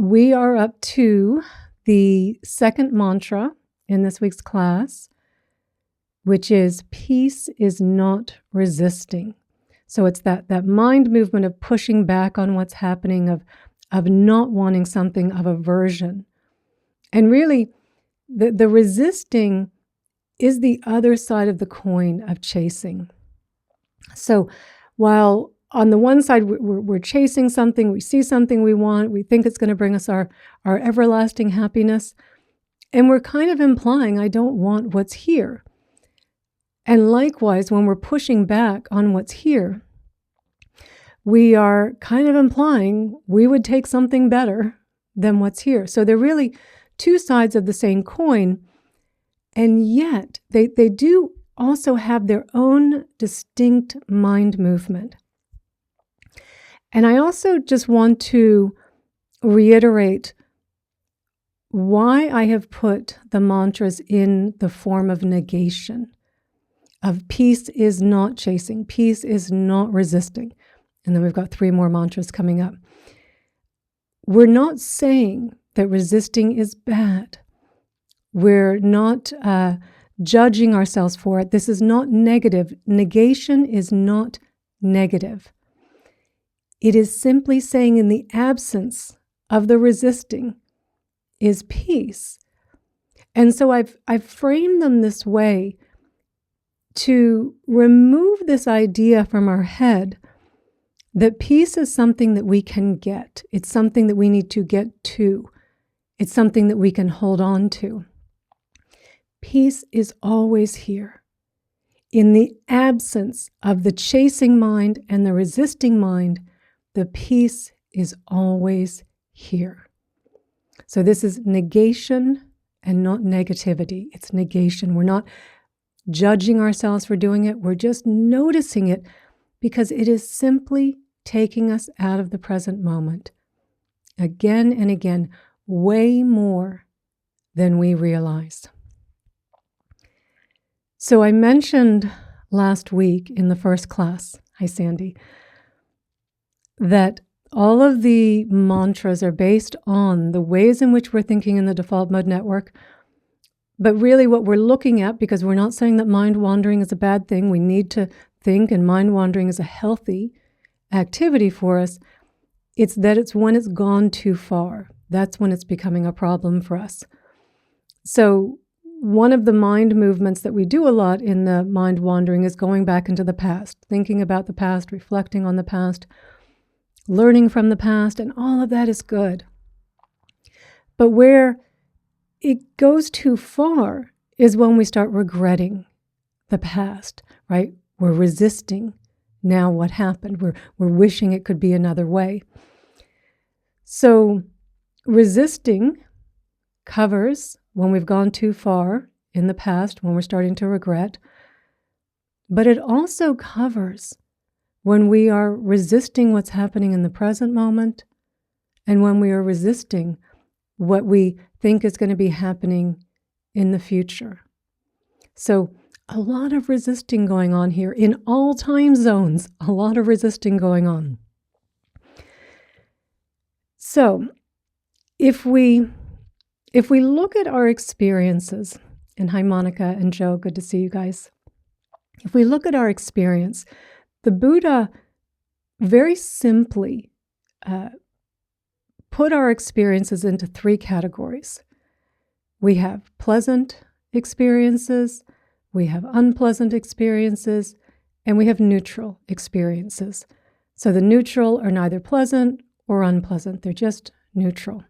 we are up to the second mantra in this week's class, which is peace is not resisting. So it's that mind movement of pushing back on what's happening, of not wanting something, of aversion. And really, the resisting is the other side of the coin of chasing. So while on the one side we're chasing something, we see something we want, we think it's going to bring us our everlasting happiness, and we're kind of implying, I don't want what's here. And likewise, when we're pushing back on what's here, we are kind of implying we would take something better than what's here. So they're really two sides of the same coin, and yet they do also have their own distinct mind movement. And I also just want to reiterate why I have put the mantras in the form of negation, of peace is not chasing, peace is not resisting. And then we've got 3 more mantras coming up. We're not saying that resisting is bad. We're not judging ourselves for it. This is not negative. Negation is not negative. It is simply saying in the absence of the resisting is peace. And so I've framed them this way to remove this idea from our head that peace is something that we can get. It's something that we need to get to. It's something that we can hold on to. Peace is always here. In the absence of the chasing mind and the resisting mind, the peace is always here. So this is negation and not negativity. It's negation. We're not judging ourselves for doing it. We're just noticing it because it is simply taking us out of the present moment. Again and again, way more than we realize. So I mentioned last week in the first class, hi Sandy, that all of the mantras are based on the ways in which we're thinking in the default mode network. But really what we're looking at, because we're not saying that mind wandering is a bad thing, we need to think, and mind wandering is a healthy activity for us, it's that it's when it's gone too far. That's when it's becoming a problem for us. So one of the mind movements that we do a lot in the mind wandering is going back into the past, thinking about the past, reflecting on the past, learning from the past, and all of that is good. But where it goes too far is when we start regretting the past, right? We're resisting now what happened. We're wishing it could be another way. So resisting covers when we've gone too far in the past, when we're starting to regret, but it also covers when we are resisting what's happening in the present moment and when we are resisting what we think is going to be happening in the future. So a lot of resisting going on here in all time zones, a lot of resisting going on. So if we look at our experiences, and hi Monica and Joe, good to see you guys. If we look at our experience, the Buddha very simply put our experiences into 3 categories. We have pleasant experiences, we have unpleasant experiences, and we have neutral experiences. So the neutral are neither pleasant or unpleasant, they're just neutral.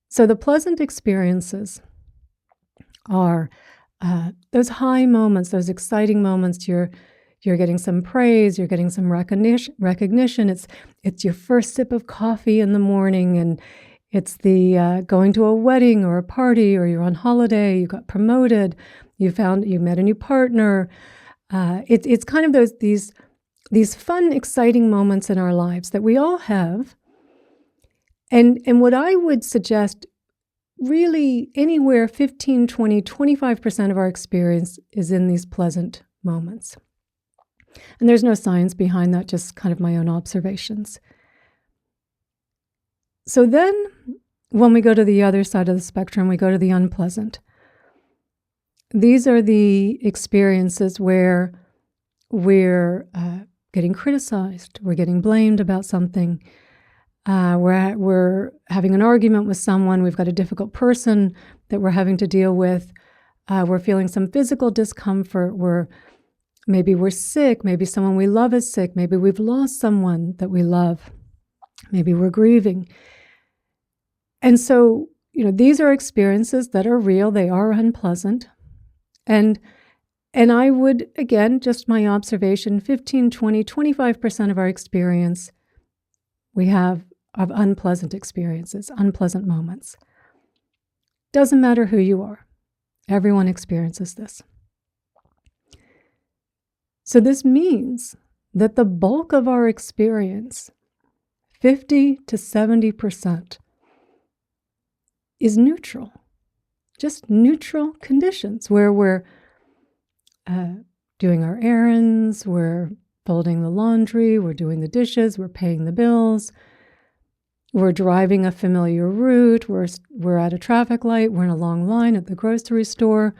So the pleasant experiences are those high moments, those exciting moments. You're getting some praise, you're getting some recognition. It's your first sip of coffee in the morning, and it's the going to a wedding or a party, or you're on holiday, you got promoted, you met a new partner. It's kind of these fun, exciting moments in our lives that we all have. And what I would suggest, really anywhere 15, 20, 25% of our experience is in these pleasant moments. And there's no science behind that, just kind of my own observations. So then when we go to the other side of the spectrum, we go to the unpleasant. These are the experiences where we're getting criticized, we're getting blamed about something, we're having an argument with someone, we've got a difficult person that we're having to deal with, we're feeling some physical discomfort, maybe we're sick, maybe someone we love is sick, maybe we've lost someone that we love, maybe we're grieving. And so, these are experiences that are real, they are unpleasant. And I would, again, just my observation, 15, 20, 25% of our experience we have of unpleasant experiences, unpleasant moments. Doesn't matter who you are. Everyone experiences this. So this means that the bulk of our experience, 50 to 70%, is neutral. Just neutral conditions where we're doing our errands, we're folding the laundry, we're doing the dishes, we're paying the bills, we're driving a familiar route, we're at a traffic light, we're in a long line at the grocery store,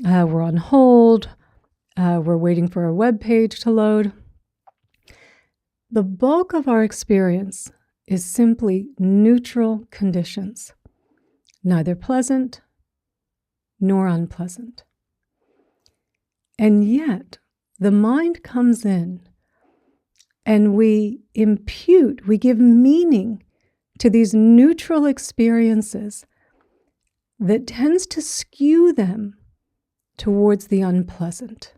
we're on hold, we're waiting for a web page to load. The bulk of our experience is simply neutral conditions, neither pleasant nor unpleasant. And yet, the mind comes in and we give meaning to these neutral experiences that tends to skew them towards the unpleasant.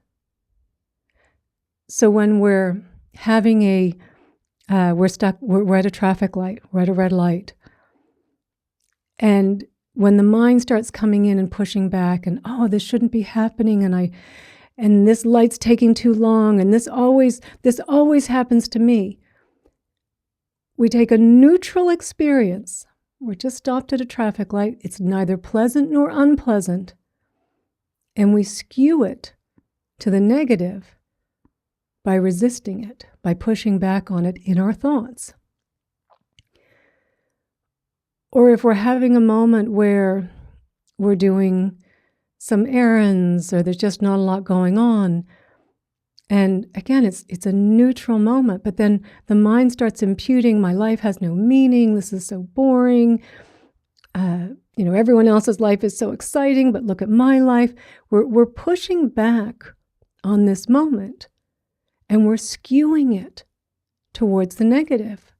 So when we're having we're at a traffic light, we're at a red light, and when the mind starts coming in and pushing back and, this shouldn't be happening, and this light's taking too long, and this always happens to me. We take a neutral experience. We're just stopped at a traffic light. It's neither pleasant nor unpleasant. And we skew it to the negative by resisting it, by pushing back on it in our thoughts. Or if we're having a moment where we're doing some errands or there's just not a lot going on, and again, it's a neutral moment, but then the mind starts imputing, my life has no meaning, this is so boring, everyone else's life is so exciting, but look at my life. We're pushing back on this moment, and we're skewing it towards the negative.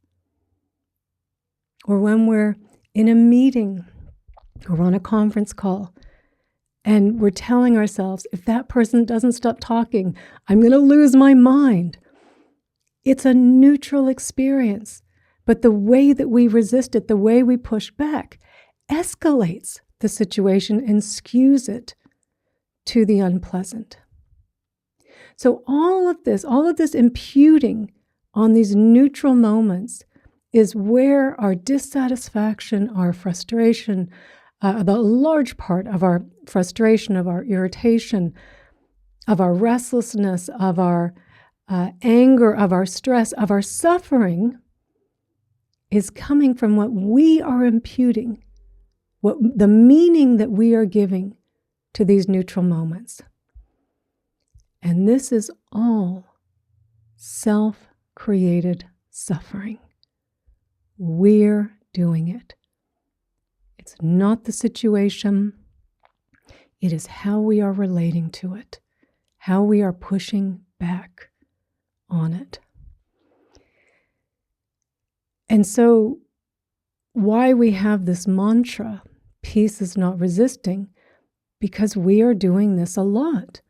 Or when we're in a meeting or on a conference call, and we're telling ourselves, if that person doesn't stop talking, I'm going to lose my mind. It's a neutral experience, but the way that we resist it, the way we push back, escalates the situation and skews it to the unpleasant. So all of this imputing on these neutral moments is where our dissatisfaction, our frustration, the large part of our frustration, of our irritation, of our restlessness, of our anger, of our stress, of our suffering is coming from what we are imputing, the meaning that we are giving to these neutral moments. And this is all self-created suffering. We're doing it. It's not the situation. It is how we are relating to it, how we are pushing back on it. And so why we have this mantra, peace is not resisting, because we are doing this a lot.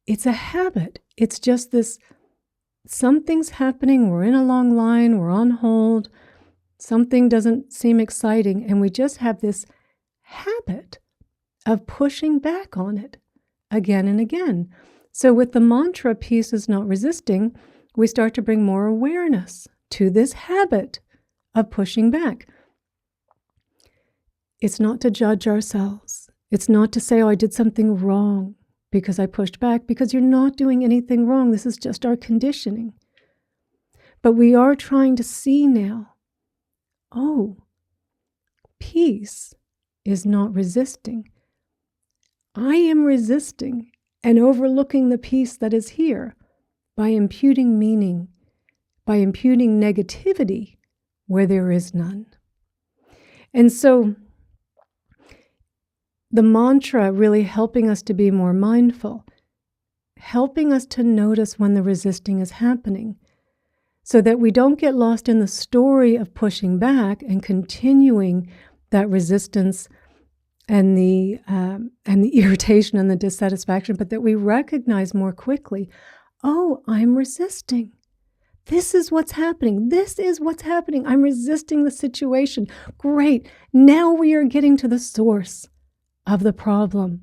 It's a habit. It's just this, something's happening, we're in a long line, we're on hold, something doesn't seem exciting, and we just have this habit of pushing back on it again and again. So with the mantra, peace is not resisting, we start to bring more awareness to this habit of pushing back. It's not to judge ourselves. It's not to say, I did something wrong because I pushed back, because you're not doing anything wrong. This is just our conditioning. But we are trying to see now oh, peace is not resisting. I am resisting and overlooking the peace that is here by imputing meaning, by imputing negativity where there is none. And so the mantra really helping us to be more mindful, helping us to notice when the resisting is happening so that we don't get lost in the story of pushing back and continuing that resistance and the irritation and the dissatisfaction, but that we recognize more quickly, oh, I'm resisting. This is what's happening. This is what's happening. I'm resisting the situation. Great. Now we are getting to the source of the problem.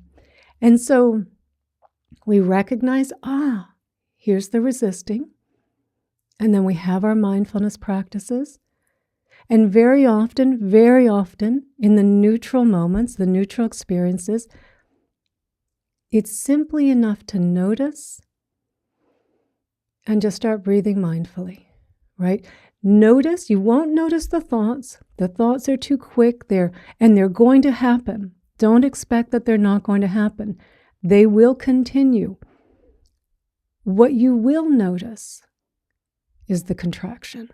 And so we recognize, here's the resisting. And then we have our mindfulness practices. And very often in the neutral moments, the neutral experiences, it's simply enough to notice and just start breathing mindfully, right? Notice, you won't notice the thoughts. The thoughts are too quick there, and they're going to happen. Don't expect that they're not going to happen. They will continue. What you will notice is the contraction,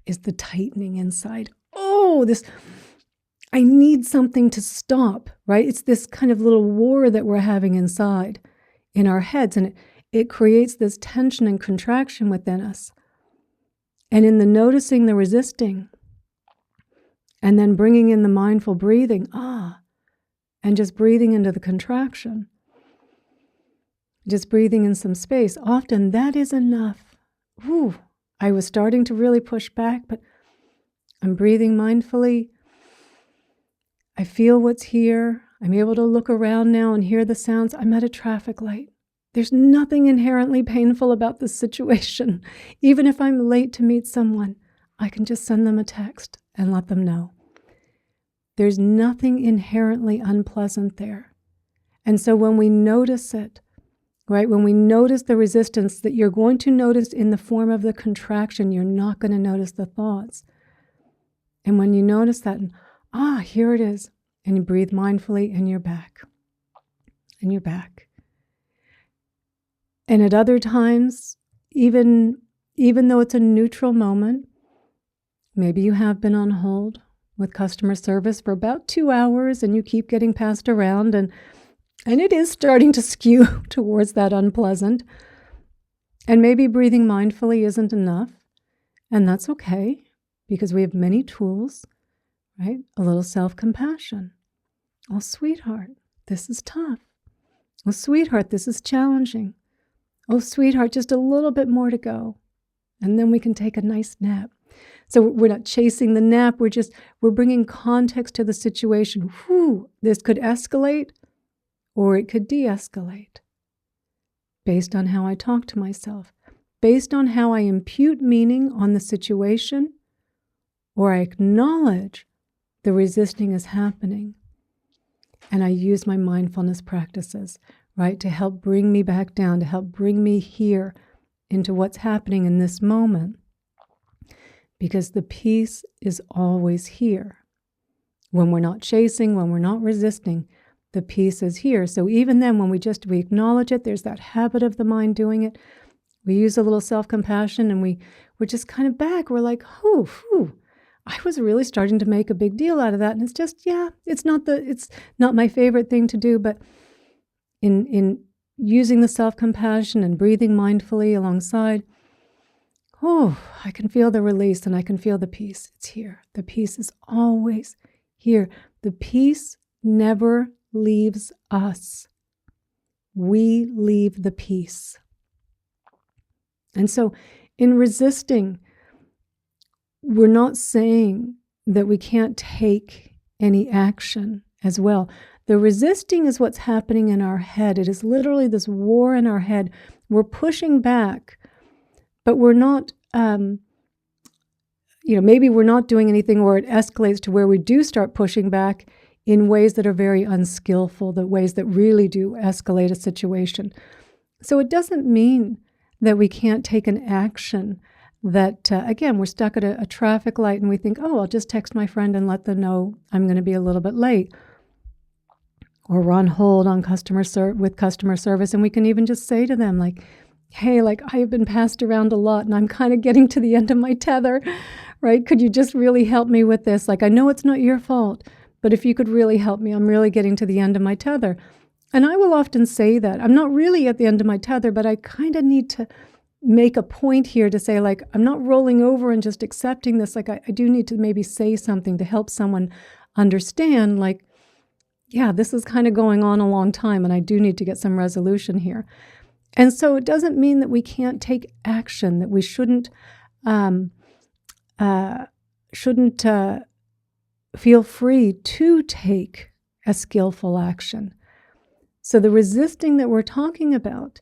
is the tightening inside. Oh, I need something to stop, right? It's this kind of little war that we're having inside in our heads, and it creates this tension and contraction within us. And in the noticing the resisting, and then bringing in the mindful breathing, and just breathing into the contraction, just breathing in some space, often that is enough. I was starting to really push back, but I'm breathing mindfully. I feel what's here. I'm able to look around now and hear the sounds. I'm at a traffic light. There's nothing inherently painful about this situation. Even if I'm late to meet someone, I can just send them a text and let them know. There's nothing inherently unpleasant there. And so when we notice it, right, when we notice the resistance that you're going to notice in the form of the contraction, you're not going to notice the thoughts. And when you notice that, here it is, and you breathe mindfully, and you're back. And you're back. And at other times, even though it's a neutral moment, maybe you have been on hold with customer service for about 2 hours and you keep getting passed around and it is starting to skew towards that unpleasant. And maybe breathing mindfully isn't enough. And that's okay, because we have many tools, right? A little self-compassion. Oh, sweetheart, this is tough. Oh, sweetheart, this is challenging. Oh, sweetheart, just a little bit more to go. And then we can take a nice nap. So we're not chasing the nap. We're bringing context to the situation. This could escalate or it could de-escalate based on how I talk to myself, based on how I impute meaning on the situation, or I acknowledge the resisting is happening. And I use my mindfulness practices, right, to help bring me back down, to help bring me here into what's happening in this moment. Because the peace is always here. When we're not chasing, when we're not resisting, the peace is here. So even then, when we acknowledge it, there's that habit of the mind doing it. We use a little self-compassion and we're just kind of back. We're like, I was really starting to make a big deal out of that. And it's just, it's not my favorite thing to do, but in using the self-compassion and breathing mindfully alongside, I can feel the release and I can feel the peace. It's here. The peace is always here. The peace never leaves us. We leave the peace. And so in resisting, we're not saying that we can't take any action as well. The resisting is what's happening in our head. It is literally this war in our head. We're pushing back, but we're not, maybe we're not doing anything, or it escalates to where we do start pushing back in ways that are very unskillful, the ways that really do escalate a situation. So it doesn't mean that we can't take an action that, again, we're stuck at a traffic light and we think, oh, I'll just text my friend and let them know I'm going to be a little bit late. Or we're on hold on with customer service, and we can even just say to them, like, hey, like, I have been passed around a lot and I'm kind of getting to the end of my tether, right? Could you just really help me with this? Like, I know it's not your fault, but if you could really help me, I'm really getting to the end of my tether. And I will often say that. I'm not really at the end of my tether, but I kind of need to make a point here to say, like, I'm not rolling over and just accepting this. Like, I do need to maybe say something to help someone understand, like, yeah, this is kind of going on a long time and I do need to get some resolution here. And so it doesn't mean that we can't take action, that we shouldn't feel free to take a skillful action. So the resisting that we're talking about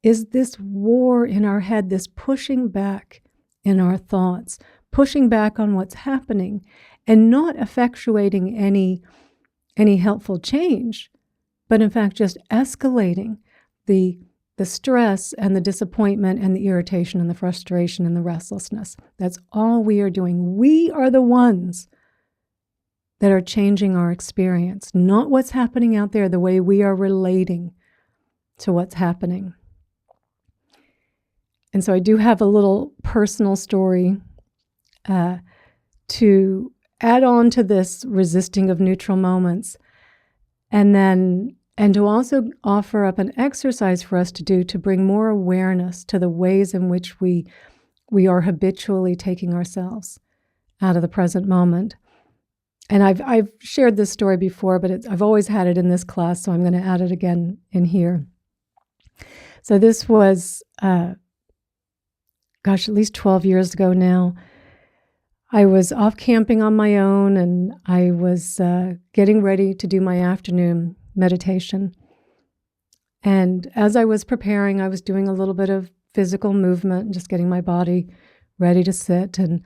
is this war in our head, this pushing back in our thoughts, pushing back on what's happening and not effectuating any helpful change, but in fact just escalating the stress and the disappointment and the irritation and the frustration and the restlessness. That's all we are doing. We are the ones that are changing our experience, not what's happening out there, the way we are relating to what's happening. And so I do have a little personal story to add on to this resisting of neutral moments, and to also offer up an exercise for us to do to bring more awareness to the ways in which we are habitually taking ourselves out of the present moment. And I've shared this story before, but I've always had it in this class, so I'm going to add it again in here. So this was, at least 12 years ago now. I was off camping on my own, and I was getting ready to do my afternoon meditation. And as I was preparing, I was doing a little bit of physical movement and just getting my body ready to sit. And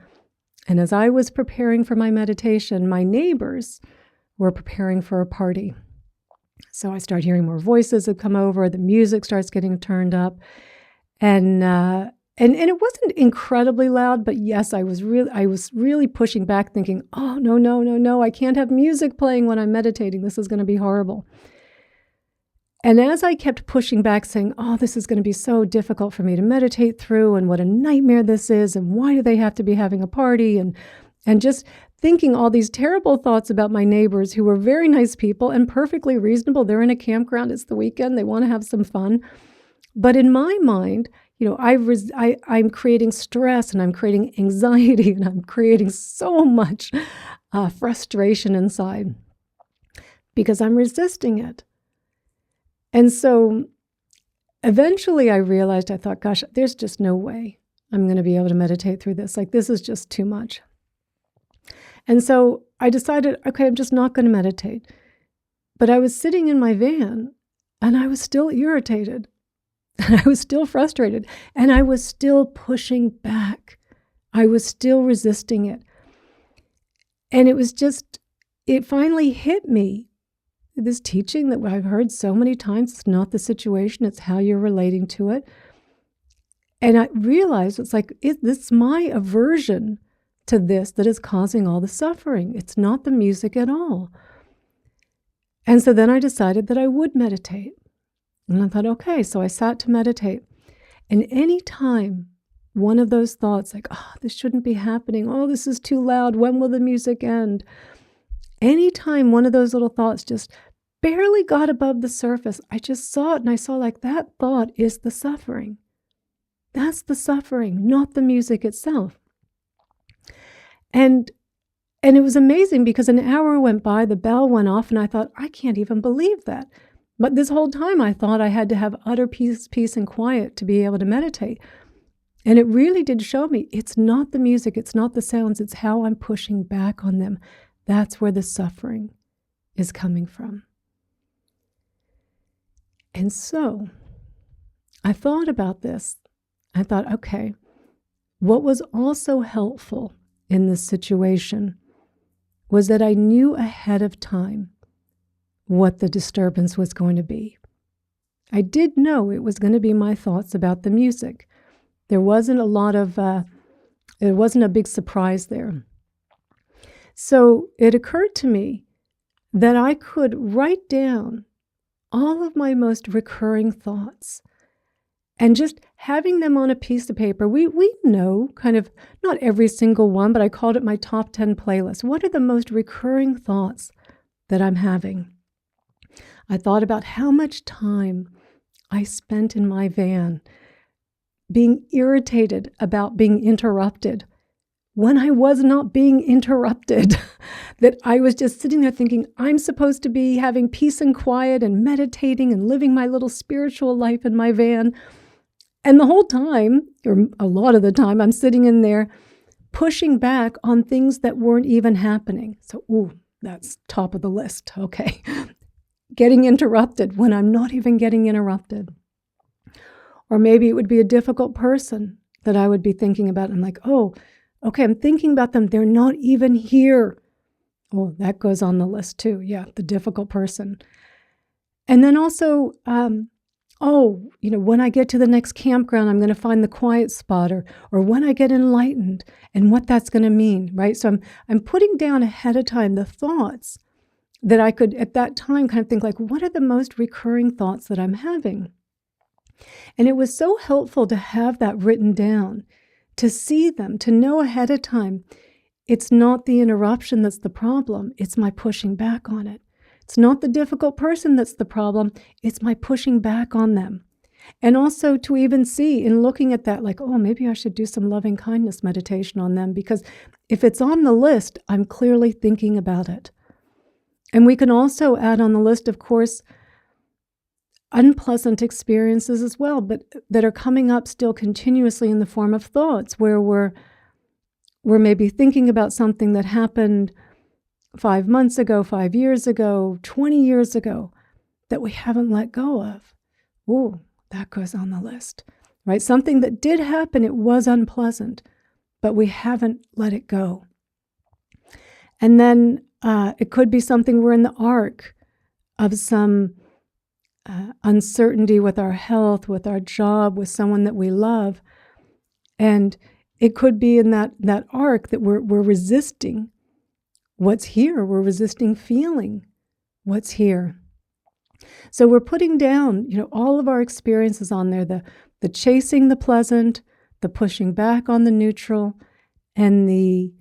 as I was preparing for my meditation, my neighbors were preparing for a party. So I start hearing more voices that come over, the music starts getting turned up. And it wasn't incredibly loud, but yes, I was really pushing back, thinking, oh, no, I can't have music playing when I'm meditating. This is going to be horrible. And as I kept pushing back, saying, oh, this is going to be so difficult for me to meditate through, and what a nightmare this is, and why do they have to be having a party, and just thinking all these terrible thoughts about my neighbors, who were very nice people and perfectly reasonable. They're in a campground. It's the weekend. They want to have some fun. But in my mind, I'm creating stress, and I'm creating anxiety, and I'm creating so much frustration inside because I'm resisting it. And so eventually I realized, I thought, gosh, there's just no way I'm going to be able to meditate through this. Like, this is just too much. And so I decided, okay, I'm just not going to meditate. But I was sitting in my van, and I was still irritated. And I was still frustrated, and I was still pushing back. I was still resisting it. And it finally hit me, this teaching that I've heard so many times. It's not the situation, it's how you're relating to it. And I realized it's my aversion to this that is causing all the suffering. It's not the music at all. And so then I decided that I would meditate. And I thought, okay, so I sat to meditate. And any time one of those thoughts, like, oh, this shouldn't be happening. Oh, this is too loud. When will the music end? Anytime one of those little thoughts just barely got above the surface, I just saw it, and I saw, like, that thought is the suffering. That's the suffering, not the music itself. And it was amazing, because an hour went by, the bell went off, and I thought, I can't even believe that. But this whole time I thought I had to have utter peace and quiet to be able to meditate. And it really did show me it's not the music, it's not the sounds, it's how I'm pushing back on them. That's where the suffering is coming from. And so I thought about this. I thought, okay, what was also helpful in this situation was that I knew ahead of time what the disturbance was going to be. I did know it was going to be my thoughts about the music. There wasn't a lot of It wasn't a big surprise there. So it occurred to me that I could write down all of my most recurring thoughts. And just having them on a piece of paper, we know kind of, not every single one, but I called it my top 10 playlist. What are the most recurring thoughts that I'm having? I thought about how much time I spent in my van being irritated about being interrupted when I was not being interrupted, that I was just sitting there thinking, I'm supposed to be having peace and quiet and meditating and living my little spiritual life in my van. And the whole time, or a lot of the time, I'm sitting in there pushing back on things that weren't even happening. So, that's top of the list. Okay. Getting interrupted when I'm not even getting interrupted. Or maybe it would be a difficult person that I would be thinking about. I'm like, okay, I'm thinking about them. They're not even here. Oh, that goes on the list too. Yeah, the difficult person. And then also, when I get to the next campground, I'm going to find the quiet spot, or when I get enlightened and what that's going to mean, right? So I'm putting down ahead of time the thoughts that I could at that time kind of think like, what are the most recurring thoughts that I'm having? And it was so helpful to have that written down, to see them, to know ahead of time, it's not the interruption that's the problem, it's my pushing back on it. It's not the difficult person that's the problem, it's my pushing back on them. And also to even see in looking at that, like, maybe I should do some loving kindness meditation on them, because if it's on the list, I'm clearly thinking about it. And we can also add on the list, of course, unpleasant experiences as well, but that are coming up still continuously in the form of thoughts, where we're maybe thinking about something that happened 5 months ago, 5 years ago, 20 years ago, that we haven't let go of. That goes on the list, right? Something that did happen, it was unpleasant, but we haven't let it go. And then it could be something we're in the arc of some uncertainty with our health, with our job, with someone that we love. And it could be in that arc that we're resisting what's here. We're resisting feeling what's here. So we're putting down, all of our experiences on there, the chasing the pleasant, the pushing back on the neutral, and the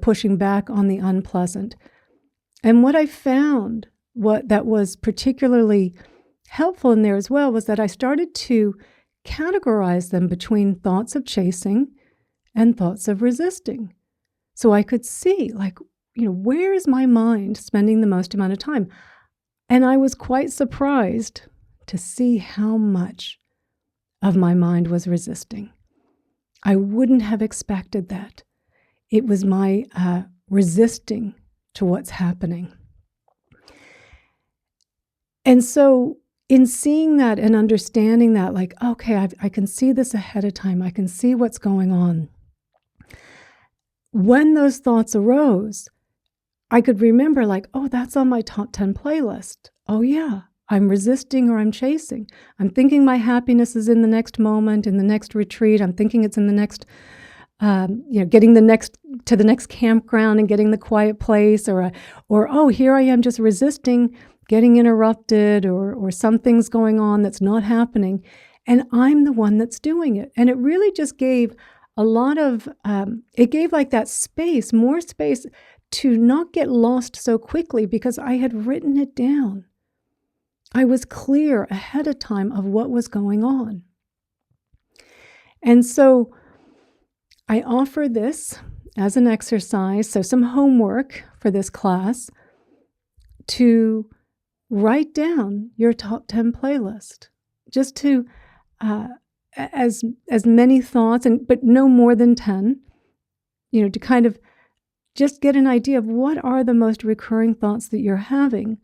pushing back on the unpleasant. And what I found, what that was particularly helpful in there as well, was that I started to categorize them between thoughts of chasing and thoughts of resisting. So I could see, where is my mind spending the most amount of time? And I was quite surprised to see how much of my mind was resisting. I wouldn't have expected that. It was my resisting to what's happening. And so in seeing that and understanding that, I can see this ahead of time. I can see what's going on. When those thoughts arose, I could remember that's on my top 10 playlist. Oh yeah, I'm resisting or I'm chasing. I'm thinking my happiness is in the next moment, in the next retreat. I'm thinking it's in the next, getting to the next campground and getting the quiet place, or here I am just resisting getting interrupted, or something's going on that's not happening, and I'm the one that's doing it. And it really just gave a lot of, it gave that space, more space to not get lost so quickly, because I had written it down. I was clear ahead of time of what was going on. And so I offer this as an exercise, so some homework for this class, to write down your top 10 playlist, just to as many thoughts, but no more than 10, to kind of just get an idea of what are the most recurring thoughts that you're having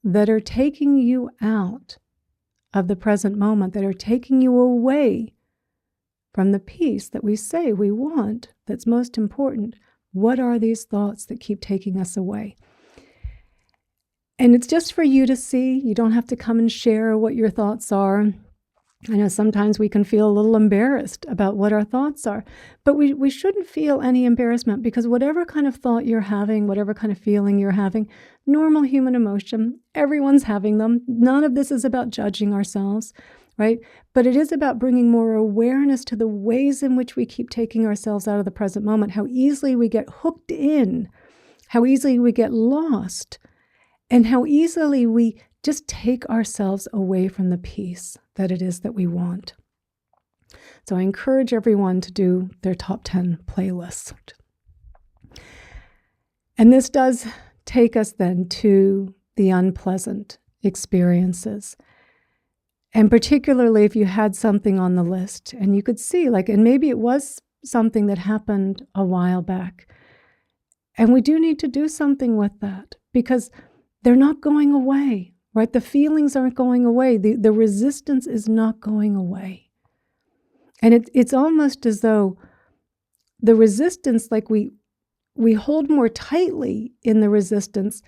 that are taking you out of the present moment, that are taking you away from the peace that we say we want, that's most important. What are these thoughts that keep taking us away? And it's just for you to see. You don't have to come and share what your thoughts are. I know sometimes we can feel a little embarrassed about what our thoughts are, but we shouldn't feel any embarrassment, because whatever kind of thought you're having, whatever kind of feeling you're having, normal human emotion, everyone's having them. None of this is about judging ourselves, right? But it is about bringing more awareness to the ways in which we keep taking ourselves out of the present moment, how easily we get hooked in, how easily we get lost, and how easily we just take ourselves away from the peace that it is that we want. So I encourage everyone to do their top 10 playlist. And this does take us then to the unpleasant experiences. And particularly if you had something on the list and you could see, and maybe it was something that happened a while back. And we do need to do something with that, because they're not going away. Right? The feelings aren't going away. The resistance is not going away. And it's almost as though the resistance, we hold more tightly in the resistance,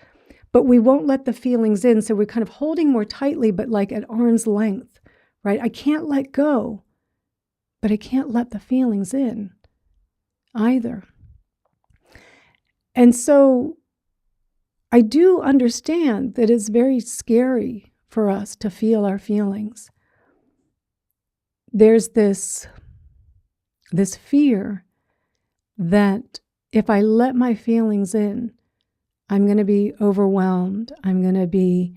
but we won't let the feelings in. So we're kind of holding more tightly, but at arm's length, right? I can't let go, but I can't let the feelings in either. And so I do understand that it's very scary for us to feel our feelings. There's this fear that if I let my feelings in, I'm going to be overwhelmed. I'm going to be,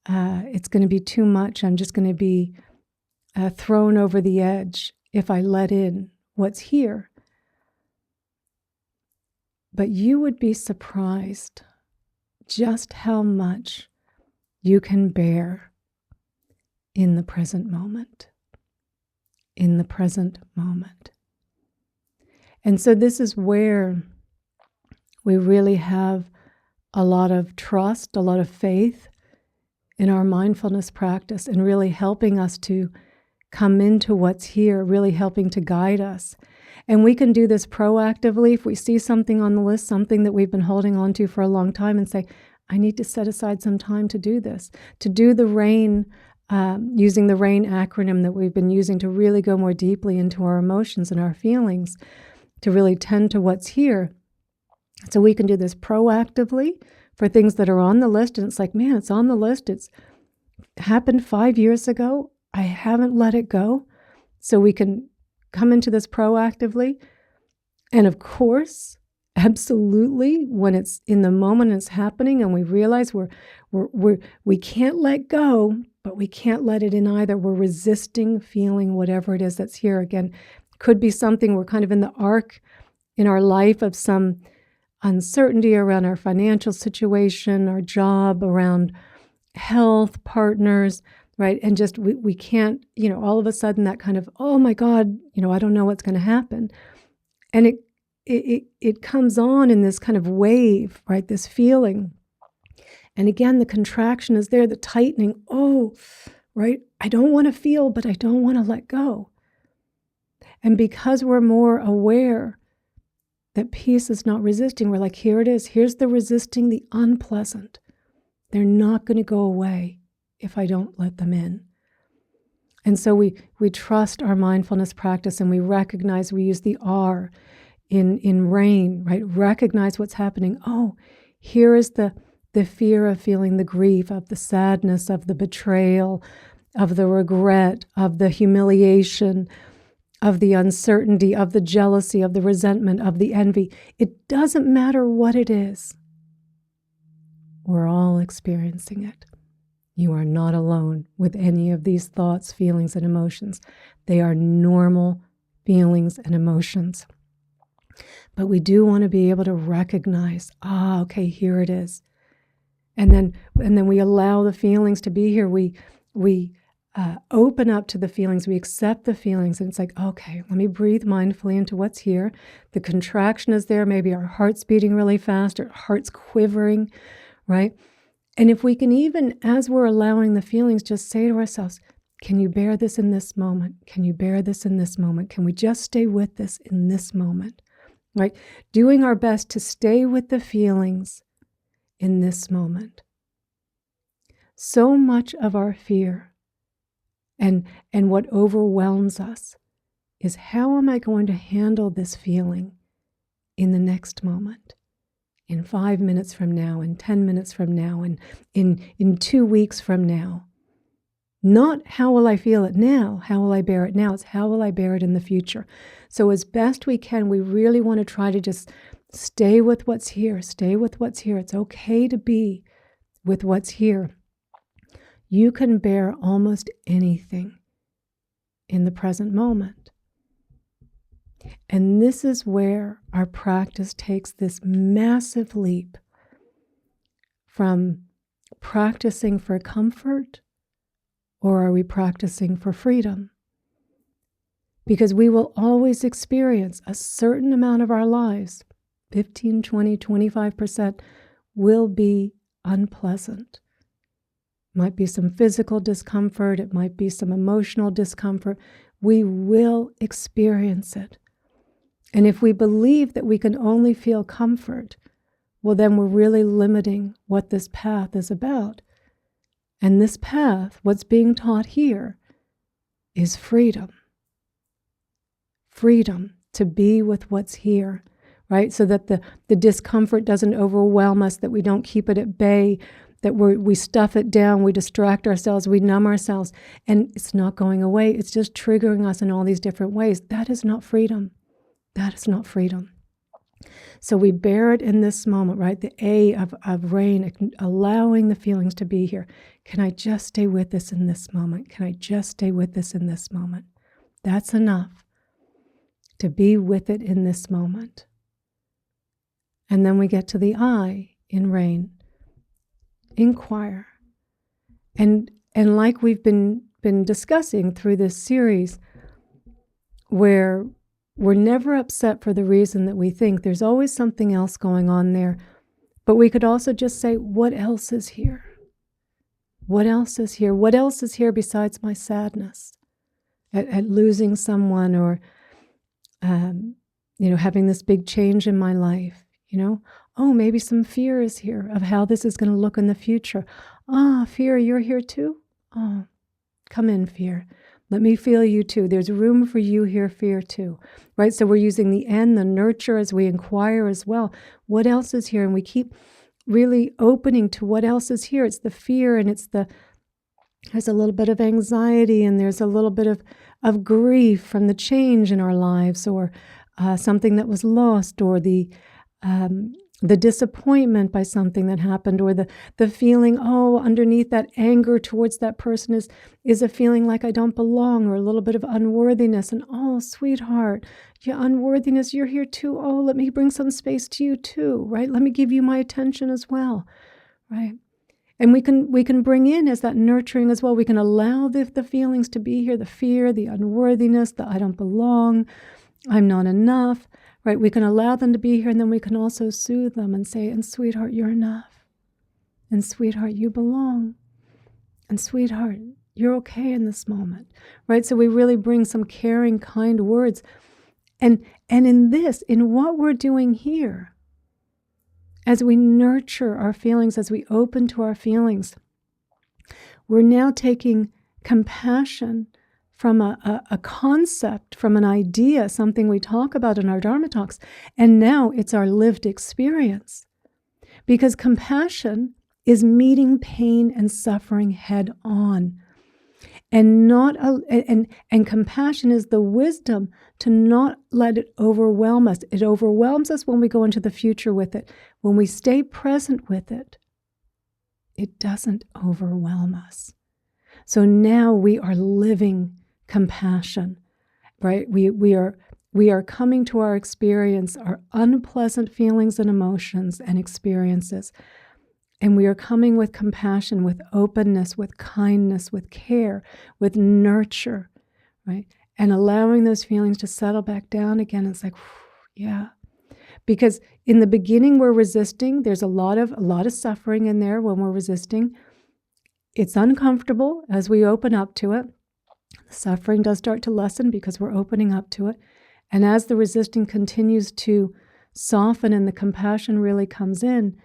it's going to be too much. I'm just going to be thrown over the edge if I let in what's here. But you would be surprised just how much you can bear in the present moment. In the present moment. And so this is where we really have a lot of trust, a lot of faith in our mindfulness practice, and really helping us to come into what's here, really helping to guide us. And we can do this proactively if we see something on the list, something that we've been holding on to for a long time, and say, I need to set aside some time to do this, to do the RAIN, using the RAIN acronym that we've been using to really go more deeply into our emotions and our feelings, to really tend to what's here. So we can do this proactively for things that are on the list. And it's man, it's on the list. It's happened 5 years ago. I haven't let it go. So we can come into this proactively. And of course, absolutely, when it's in the moment it's happening and we realize we can't let go, but we can't let it in either. We're resisting feeling whatever it is that's here. Again, could be something we're kind of in the arc in our life of some uncertainty around our financial situation, our job, around health, partners, right? And just we can't, all of a sudden that kind of, oh my God, I don't know what's going to happen. And it comes on in this kind of wave, right? This feeling. And again, the contraction is there, the tightening. Oh, right? I don't want to feel, but I don't want to let go. And because we're more aware that peace is not resisting, we're here it is. Here's the resisting, the unpleasant. They're not going to go away if I don't let them in. And so we trust our mindfulness practice, and we recognize, we use the R in RAIN, right? Recognize what's happening. Oh, here is the fear of feeling the grief, of the sadness, of the betrayal, of the regret, of the humiliation, of the uncertainty, of the jealousy, of the resentment, of the envy. It doesn't matter what it is. We're all experiencing it. You are not alone with any of these thoughts, feelings, and emotions. They are normal feelings and emotions. But we do want to be able to recognize, okay, here it is. And then we allow the feelings to be here. We open up to the feelings. We accept the feelings. And it's okay, let me breathe mindfully into what's here. The contraction is there. Maybe our heart's beating really fast, or heart's quivering, right? And if we can even, as we're allowing the feelings, just say to ourselves, can you bear this in this moment? Can you bear this in this moment? Can we just stay with this in this moment? Right? Doing our best to stay with the feelings in this moment. So much of our fear And what overwhelms us is, how am I going to handle this feeling in the next moment? In 5 minutes from now, in 10 minutes from now, and in 2 weeks from now. Not how will I feel it now, how will I bear it now, it's how will I bear it in the future. So as best we can, we really want to try to just stay with what's here, stay with what's here. It's okay to be with what's here. You can bear almost anything in the present moment. And this is where our practice takes this massive leap from practicing for comfort, or are we practicing for freedom? Because we will always experience a certain amount of our lives, 15, 20, 25%, will be unpleasant. Might be some physical discomfort, it might be some emotional discomfort. We will experience it. And if we believe that we can only feel comfort, well, then we're really limiting what this path is about. And this path, what's being taught here, is freedom. Freedom to be with what's here, right? So that the discomfort doesn't overwhelm us, that we don't keep it at bay, that we stuff it down, we distract ourselves, we numb ourselves, and it's not going away. It's just triggering us in all these different ways. That is not freedom. That is not freedom. So we bear it in this moment, right? The A of rain, allowing the feelings to be here. Can I just stay with this in this moment? Can I just stay with this in this moment? That's enough to be with it in this moment. And then we get to the I in rain. Inquire. And like we've been discussing through this series, where we're never upset for the reason that we think. There's always something else going on there. But we could also just say, what else is here? What else is here? What else is here besides my sadness at losing someone, or having this big change in my life? Oh, maybe some fear is here of how this is going to look in the future. Fear, you're here too? Oh, come in, fear. Let me feel you too. There's room for you here, fear too, right? So we're using the N, the nurture, as we inquire as well. What else is here? And we keep really opening to what else is here. It's the fear, and there's a little bit of anxiety, and there's a little bit of grief from the change in our lives, or something that was lost, or the disappointment by something that happened, or the feeling, underneath that anger towards that person is a feeling like I don't belong, or a little bit of unworthiness. And sweetheart, unworthiness, you're here too. Let me bring some space to you too, right? Let me give you my attention as well, right? And we can bring in as that nurturing as well. We can allow the feelings to be here, the fear, the unworthiness, the I don't belong, I'm not enough. Right, we can allow them to be here, and then we can also soothe them and say, and sweetheart, you're enough. And sweetheart, you belong. And sweetheart, you're okay in this moment. Right, so we really bring some caring, kind words. And in what we're doing here, as we nurture our feelings, as we open to our feelings, we're now taking compassion from a concept, from an idea, something we talk about in our Dharma talks, and now it's our lived experience. Because compassion is meeting pain and suffering head on. And compassion is the wisdom to not let it overwhelm us. It overwhelms us when we go into the future with it. When we stay present with it, it doesn't overwhelm us. So now we are living compassion, right? We are coming to our experience, our unpleasant feelings and emotions and experiences. And we are coming with compassion, with openness, with kindness, with care, with nurture, right? And allowing those feelings to settle back down again. It's like, yeah. Because in the beginning we're resisting. There's a lot of suffering in there when we're resisting. It's uncomfortable as we open up to it. The suffering does start to lessen because we're opening up to it. And as the resisting continues to soften and the compassion really comes in,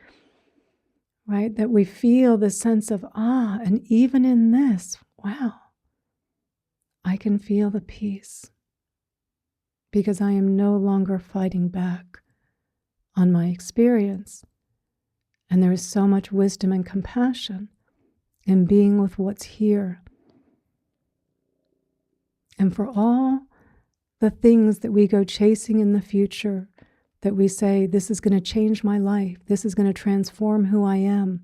right, that we feel this sense of, and even in this, wow, I can feel the peace because I am no longer fighting back on my experience. And there is so much wisdom and compassion in being with what's here. And for all the things that we go chasing in the future, that we say, this is going to change my life, this is going to transform who I am.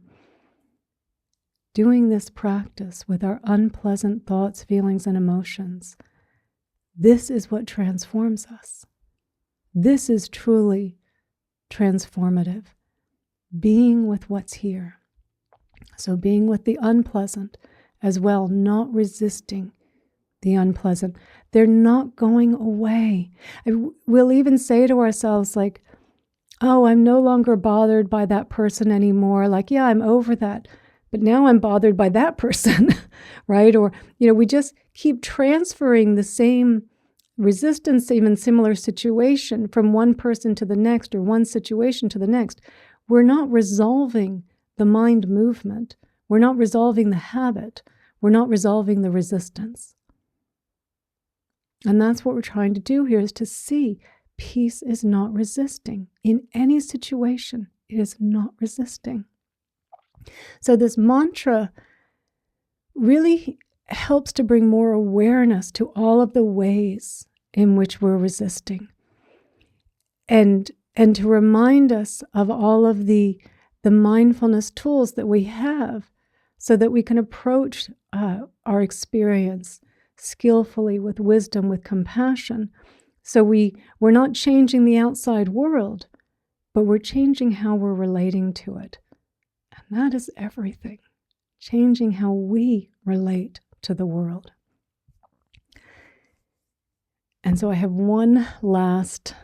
Doing this practice with our unpleasant thoughts, feelings, and emotions, this is what transforms us. This is truly transformative. Being with what's here. So being with the unpleasant as well, not resisting the unpleasant. They're not going away. We'll even say to ourselves like, oh, I'm no longer bothered by that person anymore. Like, yeah, I'm over that. But now I'm bothered by that person, right? Or, we just keep transferring the same resistance, even similar situation from one person to the next or one situation to the next. We're not resolving the mind movement. We're not resolving the habit. We're not resolving the resistance. And that's what we're trying to do here, is to see peace is not resisting. In any situation, it is not resisting. So this mantra really helps to bring more awareness to all of the ways in which we're resisting. And to remind us of all of the mindfulness tools that we have so that we can approach our experience skillfully, with wisdom, with compassion. So we're not changing the outside world, but we're changing how we're relating to it. And that is everything. Changing how we relate to the world. And so I have one last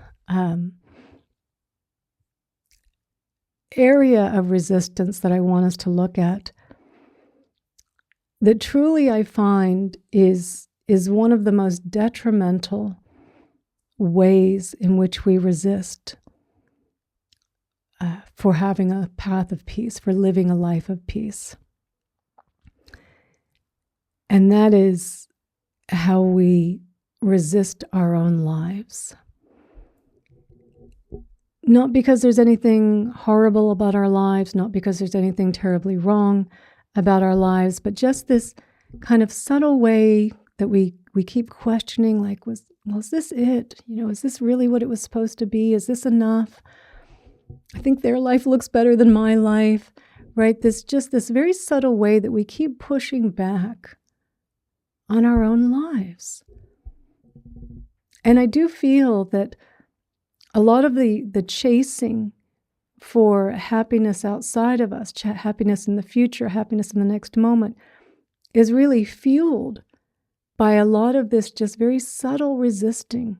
area of resistance that I want us to look at, that truly I find is one of the most detrimental ways in which we resist for having a path of peace, for living a life of peace. And that is how we resist our own lives. Not because there's anything horrible about our lives, not because there's anything terribly wrong about our lives, but just this kind of subtle way that we keep questioning, like, is this it? Is this really what it was supposed to be? Is this enough? I think their life looks better than my life, right? This very subtle way that we keep pushing back on our own lives. And I do feel that a lot of the chasing for happiness outside of us, happiness in the future, happiness in the next moment, is really fueled by a lot of this just very subtle resisting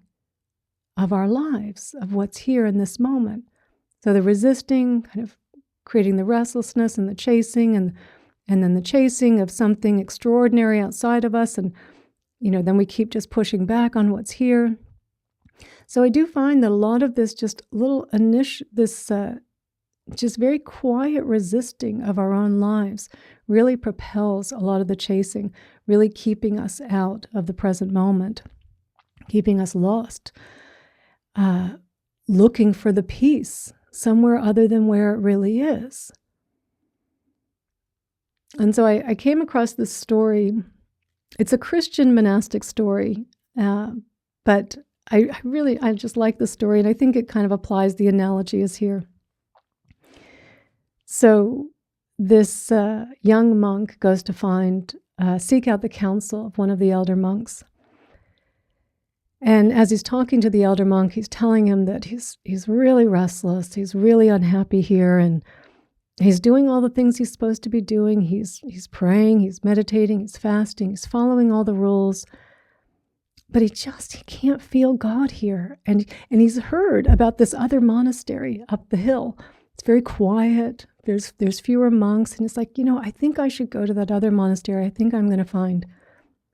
of our lives, of what's here in this moment. So the resisting, kind of creating the restlessness and the chasing, and then the chasing of something extraordinary outside of us, and then we keep just pushing back on what's here. So I do find that a lot of this just just very quiet resisting of our own lives really propels a lot of the chasing, really keeping us out of the present moment, keeping us lost, looking for the peace somewhere other than where it really is. And so I came across this story. It's a Christian monastic story, but I just like the story, and I think it kind of applies the analogy is here. So this young monk goes to seek out the counsel of one of the elder monks. And as he's talking to the elder monk, he's telling him that he's really restless, he's really unhappy here, and he's doing all the things he's supposed to be doing. He's praying, he's meditating, he's fasting, he's following all the rules. But he can't feel God here. And he's heard about this other monastery up the hill. It's very quiet. There's fewer monks. And it's like, I think I should go to that other monastery. I think I'm going to find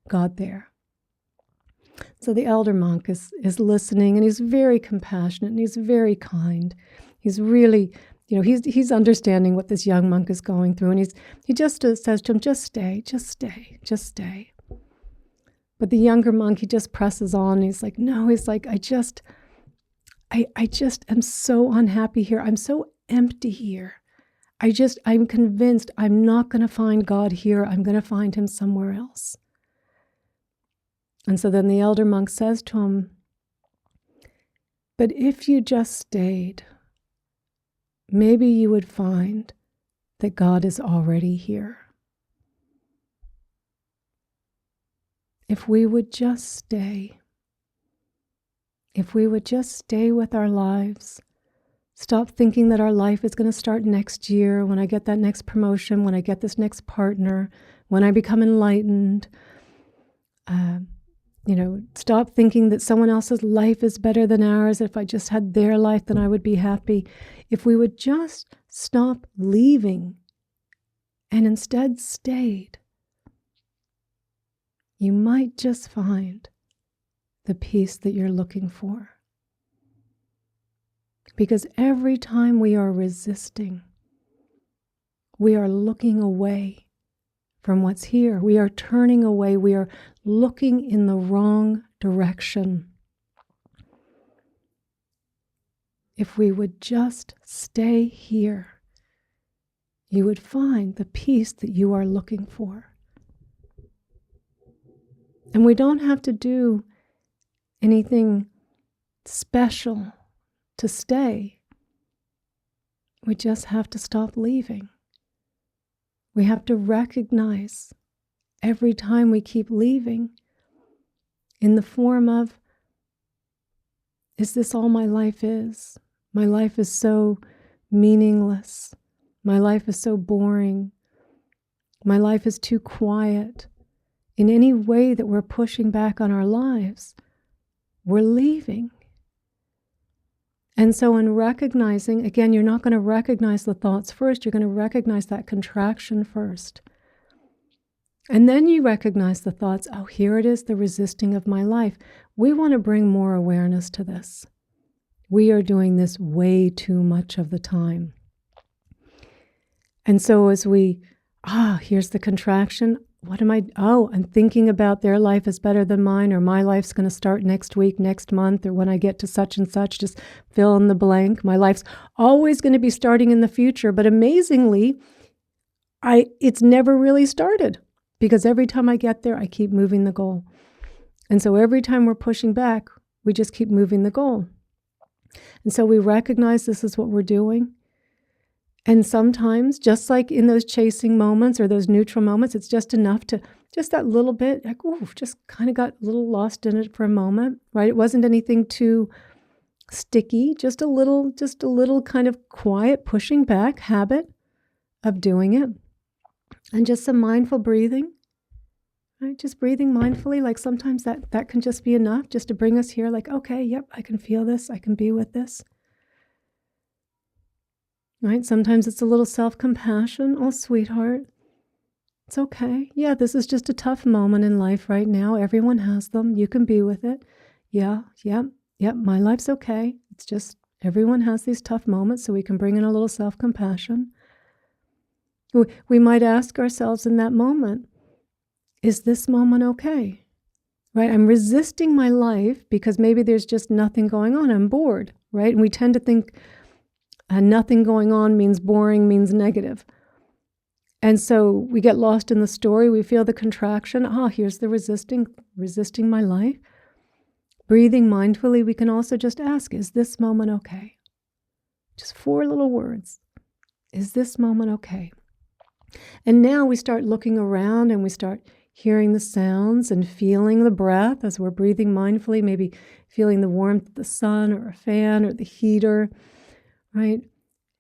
God there. So the elder monk is listening, and he's very compassionate, and he's very kind. He's really, he's understanding what this young monk is going through. And he just says to him, just stay. But the younger monk, he just presses on. He's like, no, he's like, I just am so unhappy here. I'm so empty here. I'm convinced I'm not going to find God here. I'm going to find him somewhere else. And so then the elder monk says to him, but if you just stayed, maybe you would find that God is already here. If we would just stay, if we would just stay with our lives, stop thinking that our life is going to start next year, when I get that next promotion, when I get this next partner, when I become enlightened. Stop thinking that someone else's life is better than ours. If I just had their life, then I would be happy. If we would just stop leaving and instead stayed, you might just find the peace that you're looking for. Because every time we are resisting, we are looking away from what's here. We are turning away. We are looking in the wrong direction. If we would just stay here, you would find the peace that you are looking for. And we don't have to do anything special to stay. We just have to stop leaving. We have to recognize every time we keep leaving in the form of, is this all my life is? My life is so meaningless. My life is so boring. My life is too quiet. In any way that we're pushing back on our lives, we're leaving. And so in recognizing, again, you're not going to recognize the thoughts first, you're going to recognize that contraction first. And then you recognize the thoughts, oh, here it is, the resisting of my life. We want to bring more awareness to this. We are doing this way too much of the time. And so as we, here's the contraction. I'm thinking about their life is better than mine, or my life's going to start next week, next month, or when I get to such and such, just fill in the blank. My life's always going to be starting in the future. But amazingly, it's never really started, because every time I get there, I keep moving the goal. And so every time we're pushing back, we just keep moving the goal. And so we recognize this is what we're doing. And sometimes, just like in those chasing moments or those neutral moments, it's just enough to, just that little bit, like, just kind of got a little lost in it for a moment, right? It wasn't anything too sticky, just a little kind of quiet pushing back habit of doing it. And just some mindful breathing, right? Just breathing mindfully, like sometimes that can just be enough just to bring us here, like, okay, yep, I can feel this, I can be with this. Right? Sometimes it's a little self-compassion. Oh, sweetheart, it's okay. Yeah, this is just a tough moment in life right now. Everyone has them. You can be with it. Yeah, my life's okay. It's just everyone has these tough moments, so we can bring in a little self-compassion. We might ask ourselves in that moment, is this moment okay? Right? I'm resisting my life because maybe there's just nothing going on. I'm bored, right? And we tend to think nothing going on means boring, means negative. And so we get lost in the story. We feel the contraction. Here's the resisting my life. Breathing mindfully, we can also just ask, is this moment okay? Just 4 little words. Is this moment okay? And now we start looking around and we start hearing the sounds and feeling the breath as we're breathing mindfully, maybe feeling the warmth of the sun or a fan or the heater, right?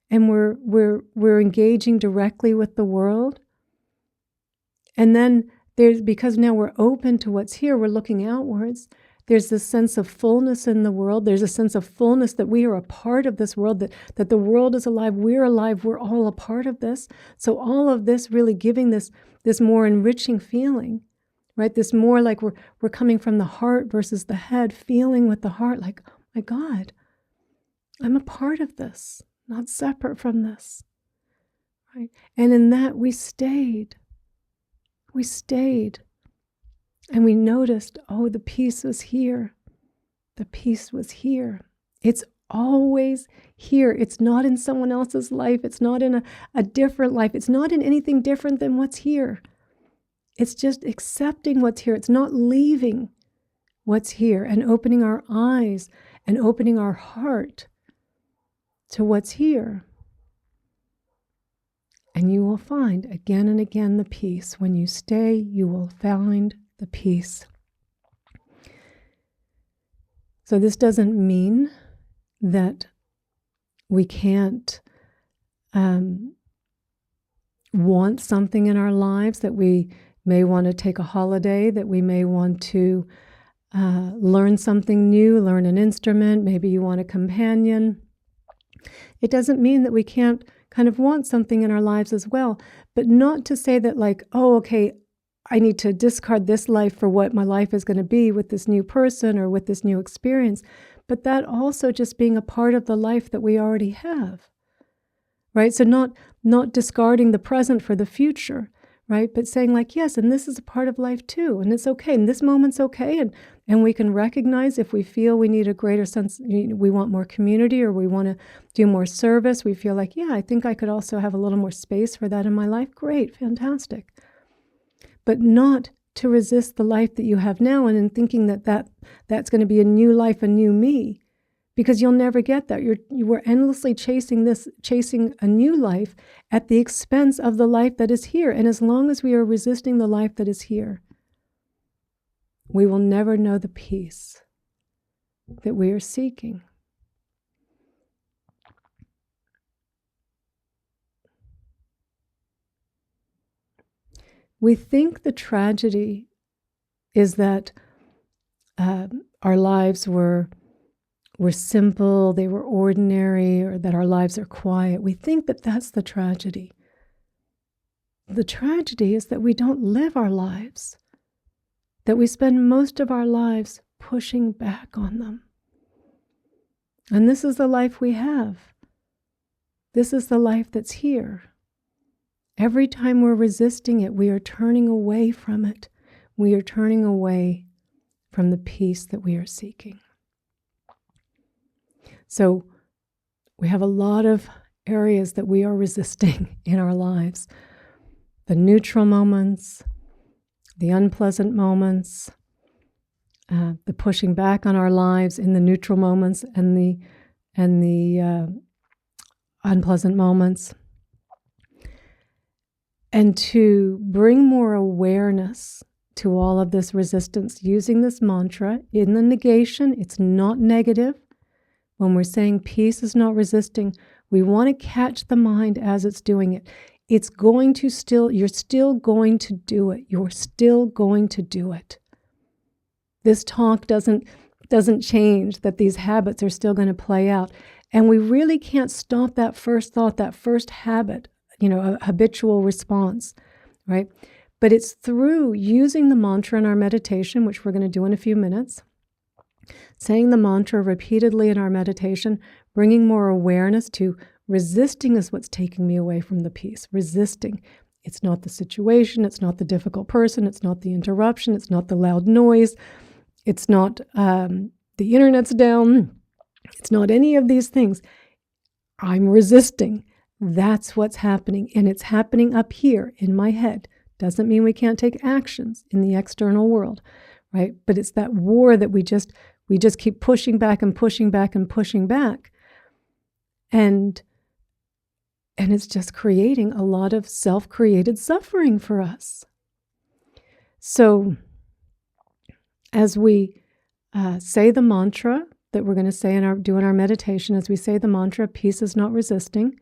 And we're engaging directly with the world. And then because now we're open to what's here, we're looking outwards. There's this sense of fullness in the world. There's a sense of fullness that we are a part of this world, that the world is alive. We're alive. We're all a part of this. So all of this really giving this more enriching feeling, right? This more like we're coming from the heart versus the head, feeling with the heart like, oh my God, I'm a part of this, not separate from this, right? And in that we stayed. And we noticed, oh, the peace was here. The peace was here. It's always here. It's not in someone else's life. It's not in a different life. It's not in anything different than what's here. It's just accepting what's here. It's not leaving what's here and opening our eyes and opening our heart to what's here. And you will find again and again the peace. When you stay, you will find the peace. So this doesn't mean that we can't want something in our lives, that we may want to take a holiday, that we may want to learn something new, learn an instrument, maybe you want a companion. It doesn't mean that we can't kind of want something in our lives as well, but not to say that like, oh, okay, I need to discard this life for what my life is going to be with this new person or with this new experience, but that also just being a part of the life that we already have, right? So not discarding the present for the future, right? But saying like, yes, and this is a part of life too, and it's okay, and this moment's okay, and we can recognize if we feel we need a greater sense, we want more community or we want to do more service, we feel like, yeah, I think I could also have a little more space for that in my life. Great, fantastic. But not to resist the life that you have now and in thinking that's going to be a new life, a new me, because you'll never get that. You were endlessly chasing a new life at the expense of the life that is here. And as long as we are resisting the life that is here, we will never know the peace that we are seeking. We think the tragedy is that our lives were simple, they were ordinary, or that our lives are quiet. We think that that's the tragedy. The tragedy is that we don't live our lives, that we spend most of our lives pushing back on them. And this is the life we have. This is the life that's here. Every time we're resisting it, we are turning away from it. We are turning away from the peace that we are seeking. So we have a lot of areas that we are resisting in our lives. The neutral moments, the unpleasant moments, the pushing back on our lives in the neutral moments and the unpleasant moments. And to bring more awareness to all of this resistance using this mantra in the negation, it's not negative. When we're saying peace is not resisting, we want to catch the mind as it's doing it. It's going to you're still going to do it. You're still going to do it. This talk doesn't change, that these habits are still going to play out. And we really can't stop that first thought, that first habit, a habitual response, right? But it's through using the mantra in our meditation, which we're going to do in a few minutes, saying the mantra repeatedly in our meditation, bringing more awareness to resisting is what's taking me away from the peace. Resisting. It's not the situation. It's not the difficult person. It's not the interruption. It's not the loud noise. It's not the internet's down. It's not any of these things. I'm resisting. That's what's happening. And it's happening up here in my head. Doesn't mean we can't take actions in the external world, right? But it's that war that we just keep pushing back and pushing back and pushing back. And it's just creating a lot of self-created suffering for us. So as we say the mantra that we're going to say do in our meditation, as we say the mantra, peace is not resisting,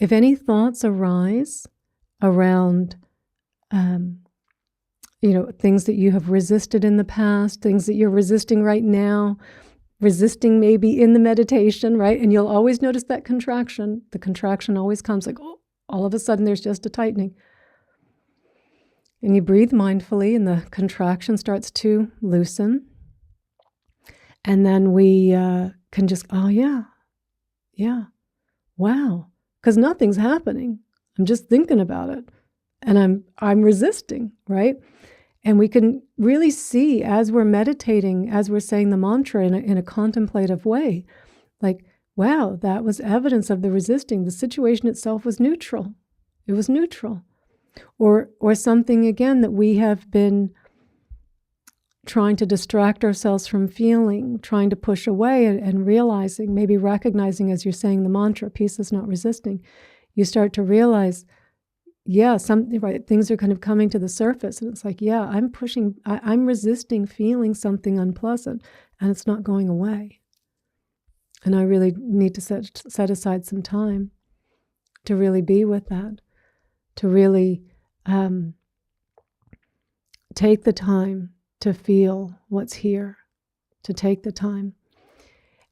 if any thoughts arise around things that you have resisted in the past, things that you're resisting right now, resisting maybe in the meditation, right? And you'll always notice that contraction. The contraction always comes like, oh, all of a sudden there's just a tightening. And you breathe mindfully and the contraction starts to loosen. And then we can just, oh yeah, wow. Because nothing's happening. I'm just thinking about it. And I'm resisting, right? And we can really see as we're meditating, as we're saying the mantra in a contemplative way, like, wow, that was evidence of the resisting. The situation itself was neutral. It was neutral. Or something, again, that we have been trying to distract ourselves from feeling, trying to push away, and realizing, maybe recognizing as you're saying the mantra, peace is not resisting, you start to realize, yeah, things are kind of coming to the surface. And it's like, yeah, I'm resisting feeling something unpleasant, and it's not going away. And I really need to set aside some time to really be with that, to really take the time to feel what's here, to take the time.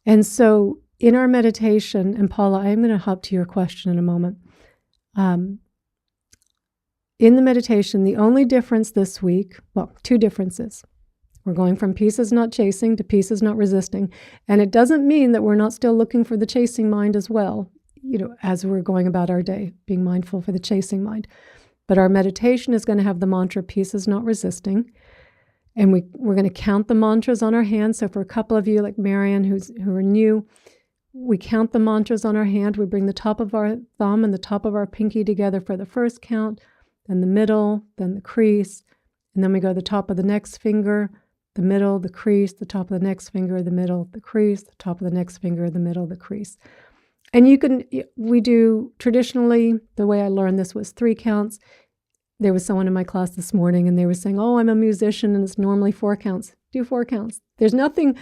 And so in our meditation, and Paula, I'm going to hop to your question in a moment. In the meditation, the only difference this week, well, two differences. We're going from peace is not chasing to peace is not resisting. And it doesn't mean that we're not still looking for the chasing mind as well, as we're going about our day, being mindful for the chasing mind. But our meditation is going to have the mantra, peace is not resisting. And we're going to count the mantras on our hand. So for a couple of you, like Marianne, who are new, we count the mantras on our hand. We bring the top of our thumb and the top of our pinky together for the first count, then the middle, then the crease, and then we go the top of the next finger, the middle, the crease, the top of the next finger, the middle, the crease, the top of the next finger, the middle, the crease. And we do traditionally, the way I learned this was 3 counts. There was someone in my class this morning and they were saying, oh, I'm a musician and it's normally 4 counts. Do 4 counts. There's nothing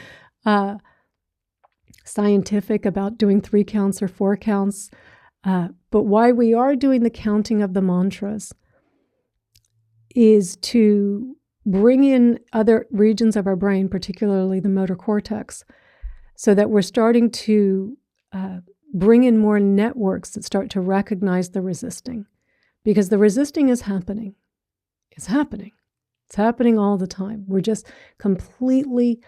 scientific about doing 3 counts or 4 counts. But why we are doing the counting of the mantras is to bring in other regions of our brain, particularly the motor cortex, so that we're starting to bring in more networks that start to recognize the resisting. Because the resisting is happening. It's happening. It's happening all the time. We're just completely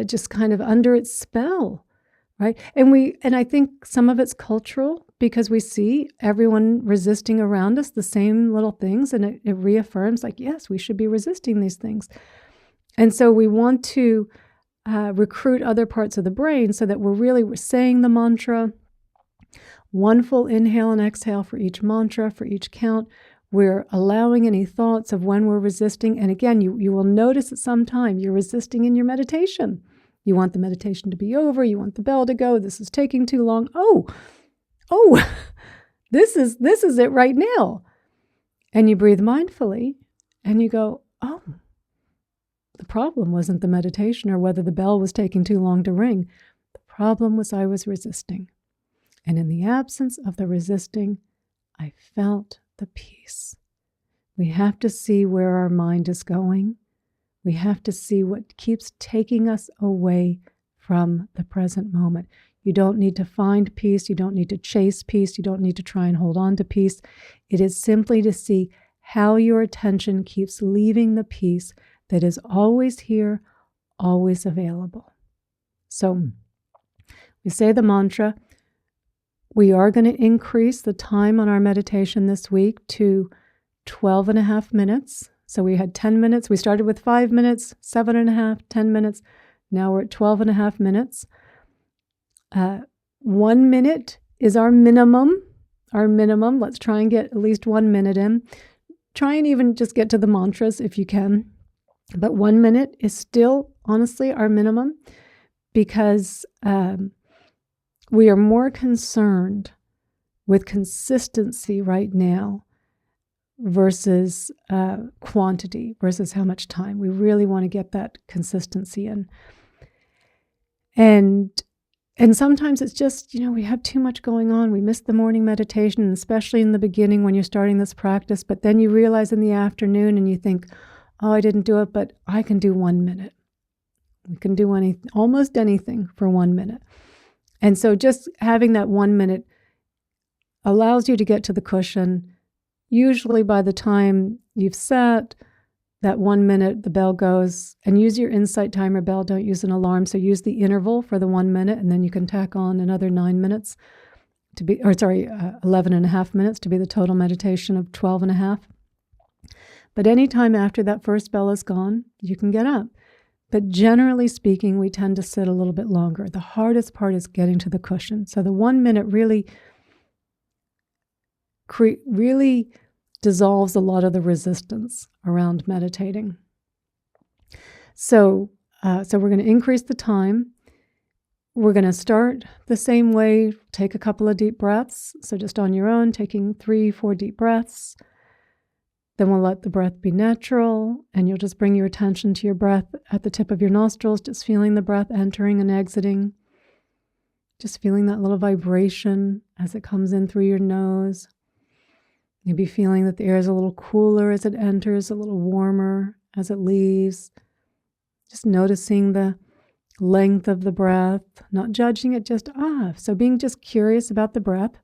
just kind of under its spell, right? And I think some of it's cultural because we see everyone resisting around us the same little things, and it reaffirms, like, yes, we should be resisting these things. And so we want to recruit other parts of the brain so that we're saying the mantra. 1 full inhale and exhale for each mantra, for each count. We're allowing any thoughts of when we're resisting. And again, you will notice at some time you're resisting in your meditation. You want the meditation to be over. You want the bell to go. This is taking too long. Oh, this is it right now. And you breathe mindfully and you go, oh, the problem wasn't the meditation or whether the bell was taking too long to ring. The problem was I was resisting. And in the absence of the resisting, I felt the peace. We have to see where our mind is going. We have to see what keeps taking us away from the present moment. You don't need to find peace. You don't need to chase peace. You don't need to try and hold on to peace. It is simply to see how your attention keeps leaving the peace that is always here, always available. So we say the mantra. We are going to increase the time on our meditation this week to 12 and a half minutes. So we had 10 minutes. We started with 5 minutes, 7.5, 10 minutes. Now we're at 12 and a half minutes. 1 minute is our minimum. Let's try and get at least 1 minute in. Try and even just get to the mantras if you can. But 1 minute is still, honestly, our minimum because we are more concerned with consistency right now versus quantity, versus how much time. We really want to get that consistency in. And sometimes it's just, we have too much going on. We miss the morning meditation, especially in the beginning when you're starting this practice. But then you realize in the afternoon and you think, oh, I didn't do it, but I can do 1 minute. We can do almost anything for 1 minute. And so just having that 1 minute allows you to get to the cushion. Usually by the time you've sat, that 1 minute, the bell goes, and use your insight timer bell. Don't use an alarm. So use the interval for the 1 minute, and then you can tack on another 9 minutes 11 and a half minutes to be the total meditation of 12 and a half. But anytime after that first bell is gone, you can get up. But generally speaking, we tend to sit a little bit longer. The hardest part is getting to the cushion. So the 1 minute really dissolves a lot of the resistance around meditating. So we're going to increase the time. We're going to start the same way. Take a couple of deep breaths. So just on your own, taking 3-4 deep breaths. Then we'll let the breath be natural, and you'll just bring your attention to your breath at the tip of your nostrils, just feeling the breath entering and exiting. Just feeling that little vibration as it comes in through your nose. Maybe feeling that the air is a little cooler as it enters, a little warmer as it leaves. Just noticing the length of the breath, not judging it, just So being just curious about the breath.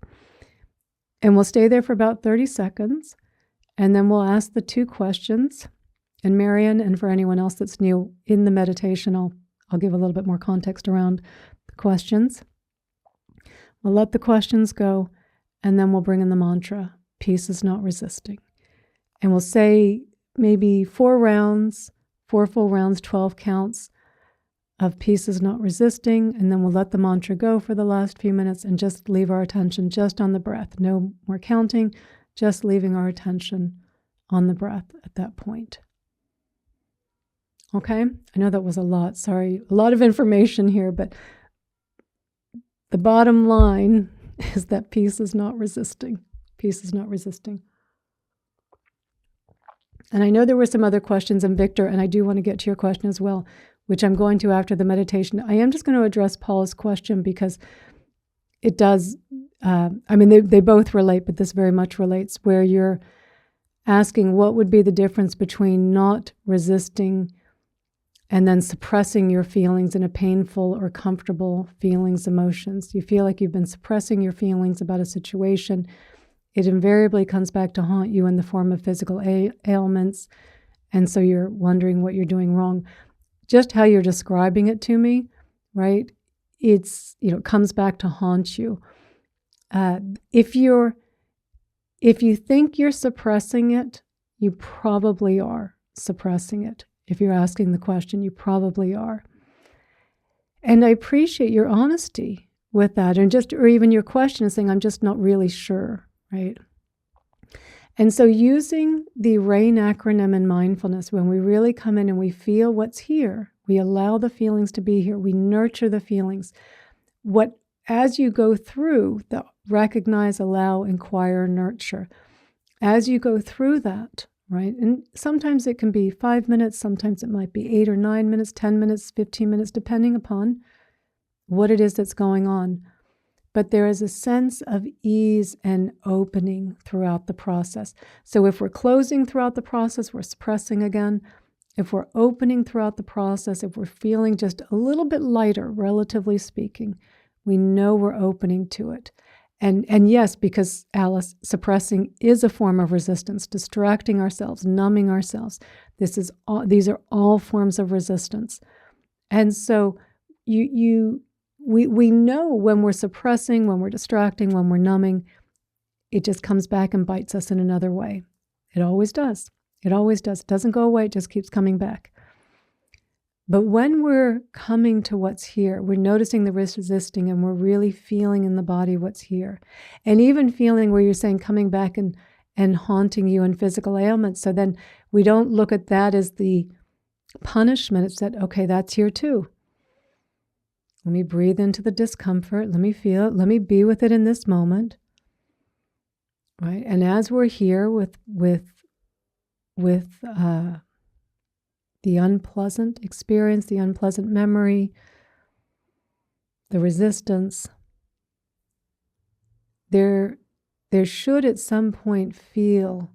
And we'll stay there for about 30 seconds. And then we'll ask the 2 questions. And Marian, and for anyone else that's new in the meditation, I'll give a little bit more context around the questions. We'll let the questions go, and then we'll bring in the mantra, peace is not resisting. And we'll say maybe 4 full rounds, 12 counts of peace is not resisting, and then we'll let the mantra go for the last few minutes and just leave our attention just on the breath. No more counting, just leaving our attention on the breath at that point. Okay? I know that was a lot. Sorry, a lot of information here, but the bottom line is that peace is not resisting. Peace is not resisting. And I know there were some other questions, and Victor, and I do want to get to your question as well, which I'm going to after the meditation. I am just going to address Paul's question because it does, they both relate, but this very much relates, where you're asking what would be the difference between not resisting and then suppressing your feelings in a painful or comfortable feelings, emotions. You feel like you've been suppressing your feelings about a situation. It invariably comes back to haunt you in the form of physical ailments. And so you're wondering what you're doing wrong. Just how you're describing it to me, right? It comes back to haunt you. If you think you're suppressing it, you probably are suppressing it. If you're asking the question, you probably are. And I appreciate your honesty with that, or even your question saying, I'm just not really sure, right? And so using the RAIN acronym in mindfulness, when we really come in and we feel what's here, we allow the feelings to be here, we nurture the feelings. As you go through the recognize, allow, inquire, nurture, as you go through that, right? And sometimes it can be 5 minutes, sometimes it might be 8 or 9 minutes, 10 minutes, 15 minutes, depending upon what it is that's going on. But there is a sense of ease and opening throughout the process. So if we're closing throughout the process, we're suppressing again. If we're opening throughout the process, if we're feeling just a little bit lighter, relatively speaking, we know we're opening to it. And yes, because Alice, suppressing is a form of resistance, distracting ourselves, numbing ourselves. These are all forms of resistance. And so we know when we're suppressing, when we're distracting, when we're numbing, it just comes back and bites us in another way. It always does. It always does. It doesn't go away. It just keeps coming back. But when we're coming to what's here, we're noticing the resisting, and we're really feeling in the body what's here. And even feeling where you're saying coming back and haunting you in physical ailments. So then we don't look at that as the punishment. It's that, okay, that's here too. Let me breathe into the discomfort. Let me feel it. Let me be with it in this moment. Right? And as we're here with the unpleasant experience, the unpleasant memory, the resistance, there should at some point feel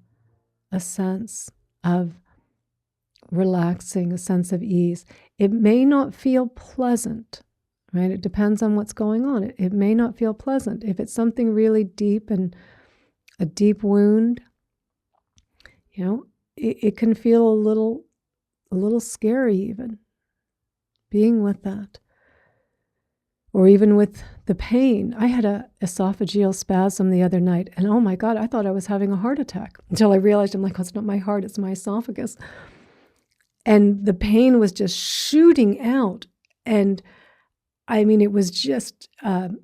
a sense of relaxing, a sense of ease. It may not feel pleasant, right? It depends on what's going on. It may not feel pleasant. If it's something really deep and a deep wound, it can feel a little scary even, being with that. or even with the pain. I had a esophageal spasm the other night, and oh my God, I thought I was having a heart attack until I realized, I'm like, oh, it's not my heart, it's my esophagus. And the pain was just shooting out. And I mean, it was just, and,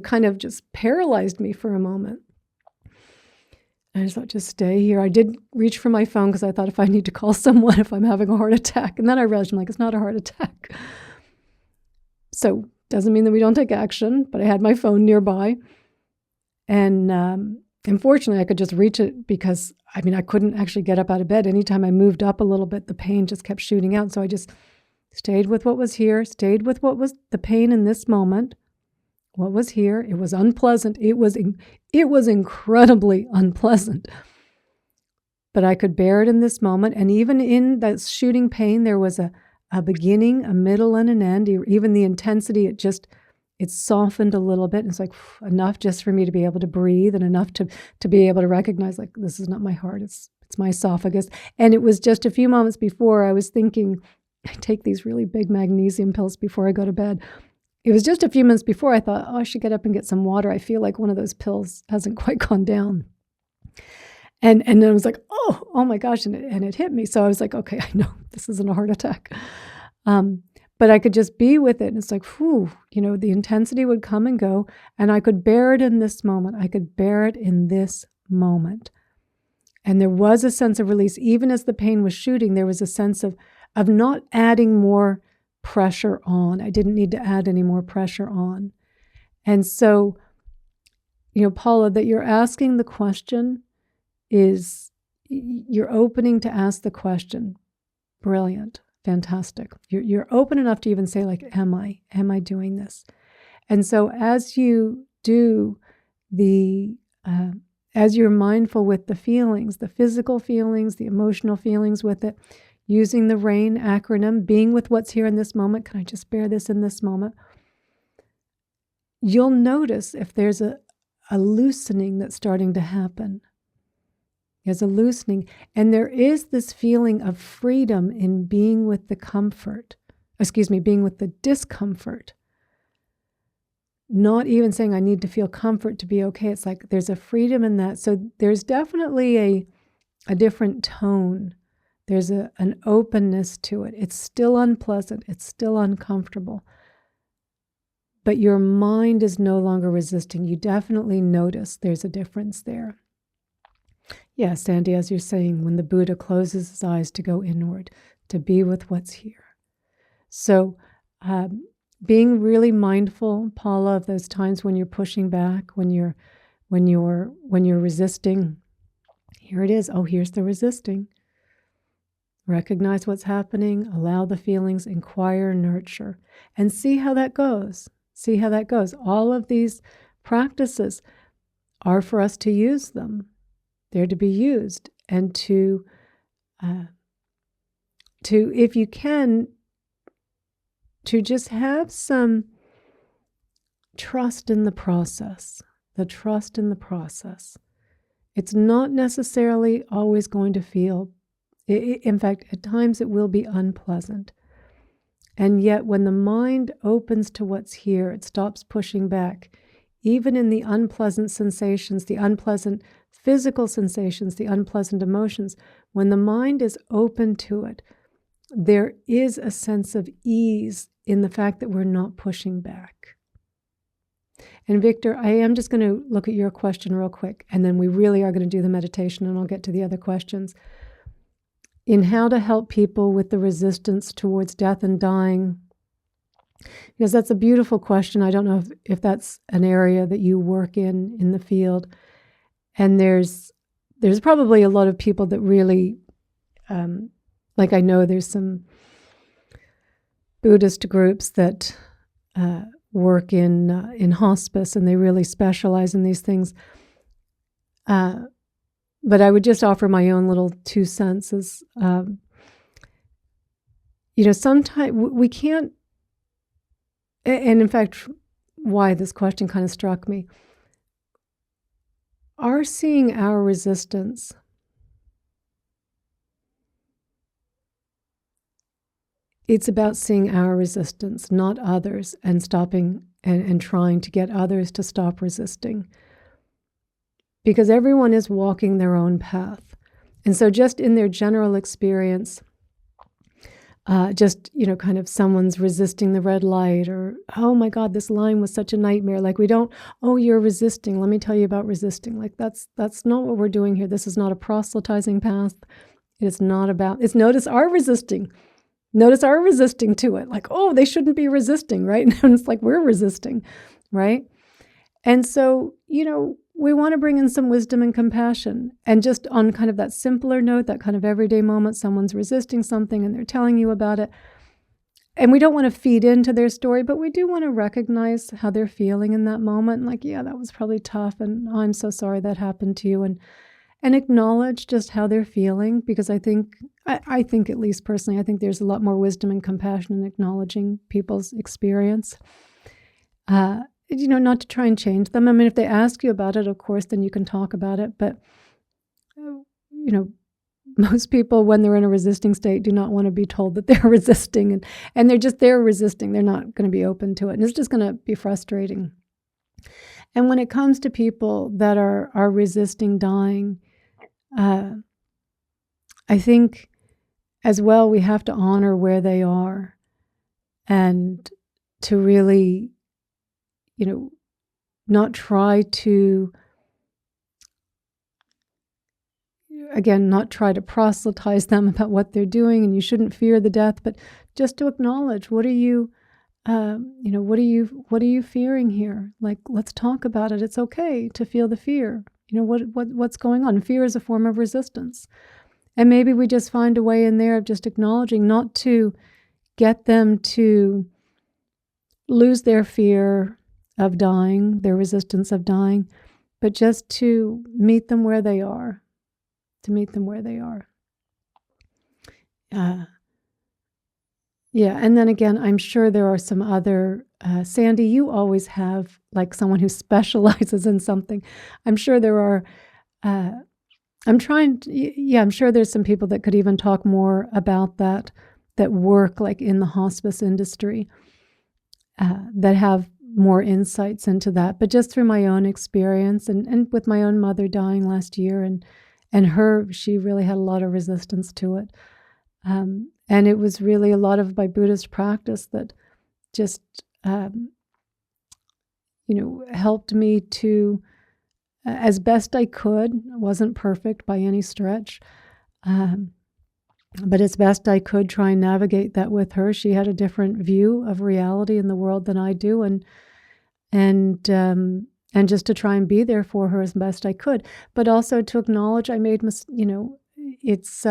kind of just paralyzed me for a moment. And I just thought, just stay here. I did reach for my phone because I thought if I need to call someone if I'm having a heart attack. And then I realized, I'm like, it's not a heart attack. So doesn't mean that we don't take action, but I had my phone nearby. And unfortunately, I could just reach it because, I couldn't actually get up out of bed. Anytime I moved up a little bit, the pain just kept shooting out. So I just stayed with what was here, stayed with what was the pain in this moment. What was here? It was unpleasant. It was incredibly unpleasant. But I could bear it in this moment. And even in that shooting pain, there was a beginning, a middle, and an end. Even the intensity, it softened a little bit. It's like enough just for me to be able to breathe, and enough to be able to recognize, like, this is not my heart, it's my esophagus. And it was just a few moments before I was thinking, I take these really big magnesium pills before I go to bed. It was just a few minutes before I thought, I should get up and get some water. I feel like one of those pills hasn't quite gone down. And then I was like, oh my gosh, and it hit me. So I was like, okay, I know this isn't a heart attack. But I could just be with it. And it's like, the intensity would come and go, and I could bear it in this moment. I could bear it in this moment. And there was a sense of release. Even as the pain was shooting, there was a sense of not adding more pressure on. I didn't need to add any more pressure on. And so, Paula, that you're asking the question is, you're opening to ask the question. Brilliant. Fantastic. You're open enough to even say, like, am I doing this? And so as you do as you're mindful with the feelings, the physical feelings, the emotional feelings with it, using the RAIN acronym, being with what's here in this moment. Can I just bear this in this moment? You'll notice if there's a loosening that's starting to happen. There's a loosening, and there is this feeling of freedom in being with the being with the discomfort. Not even saying I need to feel comfort to be okay. It's like there's a freedom in that. So there's definitely a different tone. There's an openness to it. It's still unpleasant. It's still uncomfortable. But your mind is no longer resisting. You definitely notice there's a difference there. Yeah, Sandy, as you're saying, when the Buddha closes his eyes to go inward, to be with what's here. So being really mindful, Paula, of those times when you're pushing back, when you're resisting. Here it is. Oh, here's the resisting. Recognize what's happening, allow the feelings, inquire, nurture, and see how that goes. See how that goes. All of these practices are for us to use them. They're to be used, and to if you can, to just have some trust in the process, It's not necessarily always going to feel, in fact, at times it will be unpleasant. And yet when the mind opens to what's here, it stops pushing back, even in the unpleasant sensations, the unpleasant physical sensations, the unpleasant emotions. When the mind is open to it, there is a sense of ease in the fact that we're not pushing back. And Victor, I am just going to look at your question real quick, and then we really are going to do the meditation, and I'll get to the other questions. In how to help people with the resistance towards death and dying, because that's a beautiful question. I don't know if that's an area that you work in the field. And there's probably a lot of people that really, like I know there's some Buddhist groups that work in hospice, and they really specialize in these things. But I would just offer my own little 2 cents as, sometimes we can't, and in fact, why this question kind of struck me, our seeing our resistance it's about seeing our resistance, not others, and stopping and trying to get others to stop resisting. Because everyone is walking their own path. And so just in their general experience, kind of someone's resisting the red light, or, oh my God, this line was such a nightmare. Like we don't, oh, you're resisting. Let me tell you about resisting. Like that's not what we're doing here. This is not a proselytizing path. It's not about, it's notice our resisting. Notice our resisting to it. Like, oh, they shouldn't be resisting, right? And it's like we're resisting, right? And so, we want to bring in some wisdom and compassion. And just on kind of that simpler note, that kind of everyday moment, someone's resisting something and they're telling you about it. And we don't want to feed into their story, but we do want to recognize how they're feeling in that moment. Like, yeah, that was probably tough. And oh, I'm so sorry that happened to you. And acknowledge just how they're feeling, because I think at least personally, I think there's a lot more wisdom and compassion in acknowledging people's experience. Not to try and change them. I mean, if they ask you about it, of course, then you can talk about it. But, most people, when they're in a resisting state, do not want to be told that they're resisting. And they're resisting. They're not going to be open to it. And it's just going to be frustrating. And when it comes to people that are resisting dying, I think as well, we have to honor where they are and to really, not try to, again, not try to proselytize them about what they're doing, and you shouldn't fear the death, but just to acknowledge, what are you fearing here? Like, let's talk about it. It's okay to feel the fear. What's going on? Fear is a form of resistance. And maybe we just find a way in there of just acknowledging, not to get them to lose their fear of dying, their resistance of dying, but just to meet them where they are, and then again, I'm sure there are some other, Sandy, you always have like someone who specializes in something. I'm sure there are, I'm sure there's some people that could even talk more about that work like in the hospice industry, that have more insights into that. But just through my own experience and with my own mother dying last year, and she really had a lot of resistance to it. And it was really a lot of my Buddhist practice that just, helped me to, as best I could, wasn't perfect by any stretch, but as best I could, try and navigate that with her. She had a different view of reality in the world than I do, and just to try and be there for her as best I could, but also to acknowledge I made it's.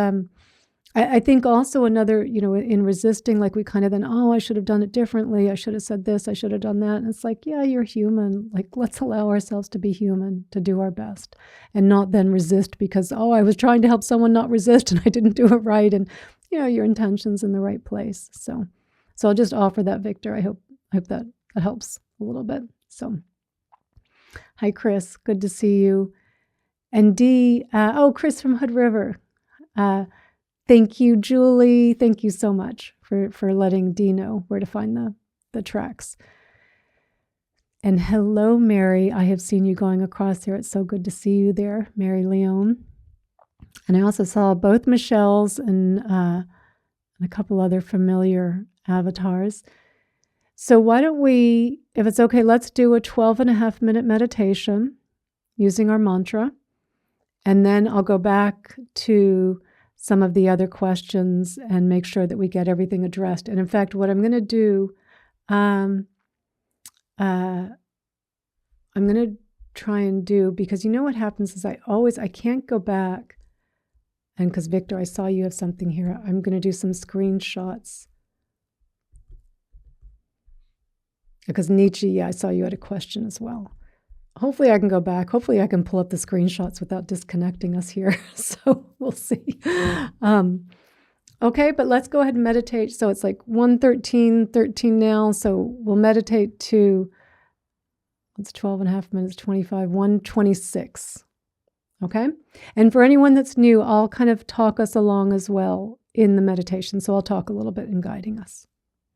I think also another, in resisting, like we kind of then, oh, I should have done it differently. I should have said this. I should have done that. And it's like, yeah, you're human. Like, let's allow ourselves to be human, to do our best, and not then resist because, oh, I was trying to help someone not resist and I didn't do it right. And, your intention's in the right place. So I'll just offer that, Victor. I hope that helps a little bit. So, hi, Chris. Good to see you. And Dee, Chris from Hood River. Thank you, Julie. Thank you so much for letting Dee know where to find the tracks. And hello, Mary. I have seen you going across there. It's so good to see you there, Mary Leone. And I also saw both Michelle's and a couple other familiar avatars. So why don't we, if it's okay, let's do a 12.5-minute meditation using our mantra. And then I'll go back to some of the other questions and make sure that we get everything addressed. And in fact, what I'm going to do, I'm going to try and do, because what happens is I can't go back. And because Victor, I saw you have something here, I'm going to do some screenshots. Because Nietzsche, I saw you had a question as well. Hopefully I can go back. Hopefully I can pull up the screenshots without disconnecting us here. So we'll see. Okay, but let's go ahead and meditate. So it's like 1:13 now. So we'll meditate to, it's 12.5 minutes, 25, 1:26. Okay? And for anyone that's new, I'll kind of talk us along as well in the meditation. So I'll talk a little bit in guiding us.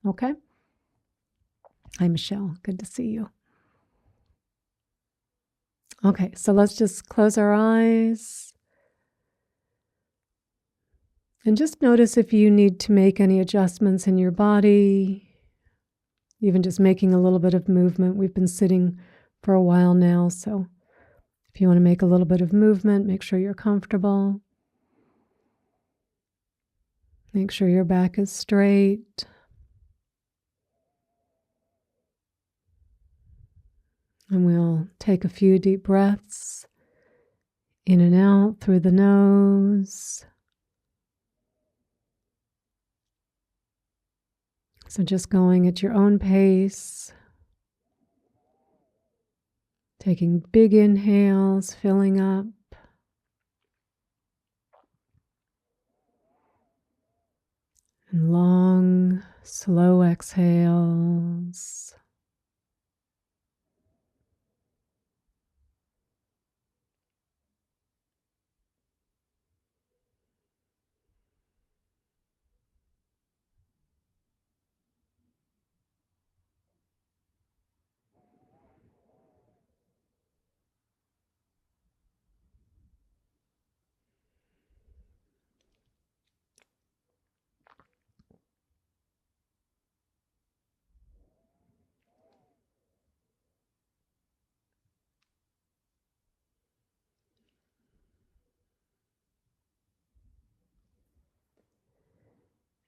Okay? Hi, Michelle. Good to see you. Okay, so let's just close our eyes. And just notice if you need to make any adjustments in your body, even just making a little bit of movement. We've been sitting for a while now, so if you want to make a little bit of movement, make sure you're comfortable. Make sure your back is straight. And we'll take a few deep breaths in and out through the nose. So just going at your own pace. Taking big inhales, filling up. And long, slow exhales.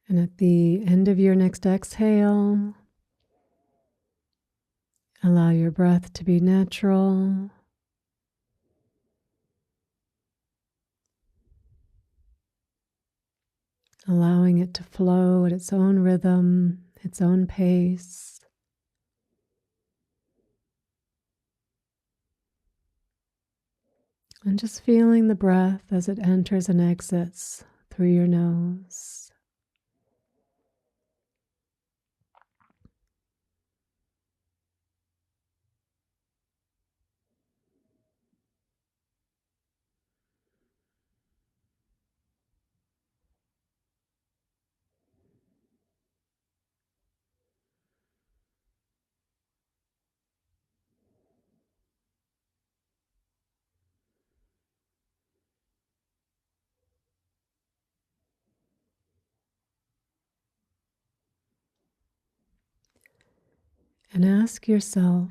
And at the end of your next exhale, allow your breath to be natural. Allowing it to flow at its own rhythm, its own pace. And just feeling the breath as it enters and exits through your nose. And ask yourself,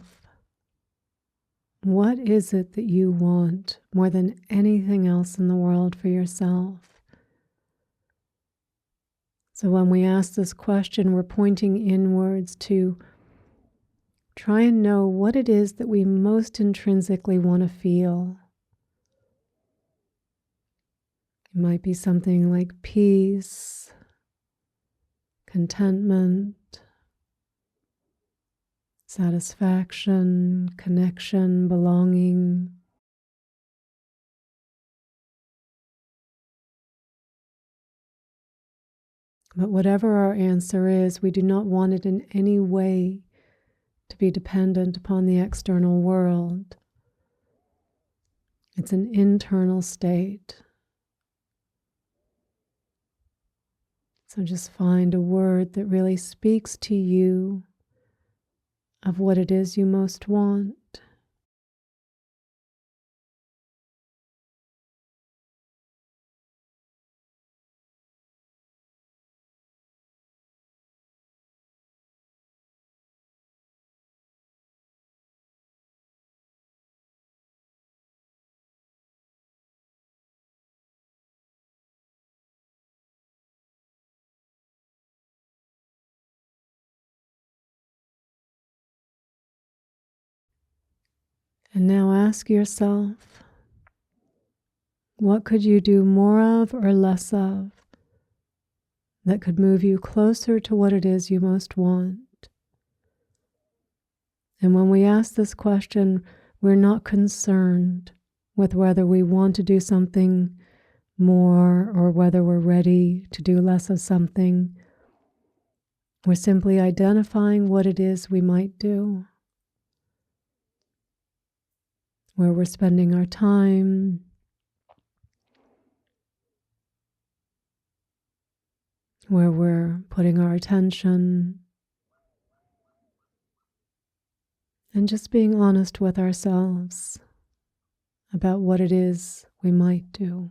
what is it that you want more than anything else in the world for yourself? So when we ask this question, we're pointing inwards to try and know what it is that we most intrinsically want to feel. It might be something like peace, contentment, satisfaction, connection, belonging. But whatever our answer is, we do not want it in any way to be dependent upon the external world. It's an internal state. So just find a word that really speaks to you of what it is you most want. And now ask yourself, what could you do more of or less of that could move you closer to what it is you most want? And when we ask this question, we're not concerned with whether we want to do something more or whether we're ready to do less of something. We're simply identifying what it is we might do, where we're spending our time, where we're putting our attention and just being honest with ourselves about what it is we might do.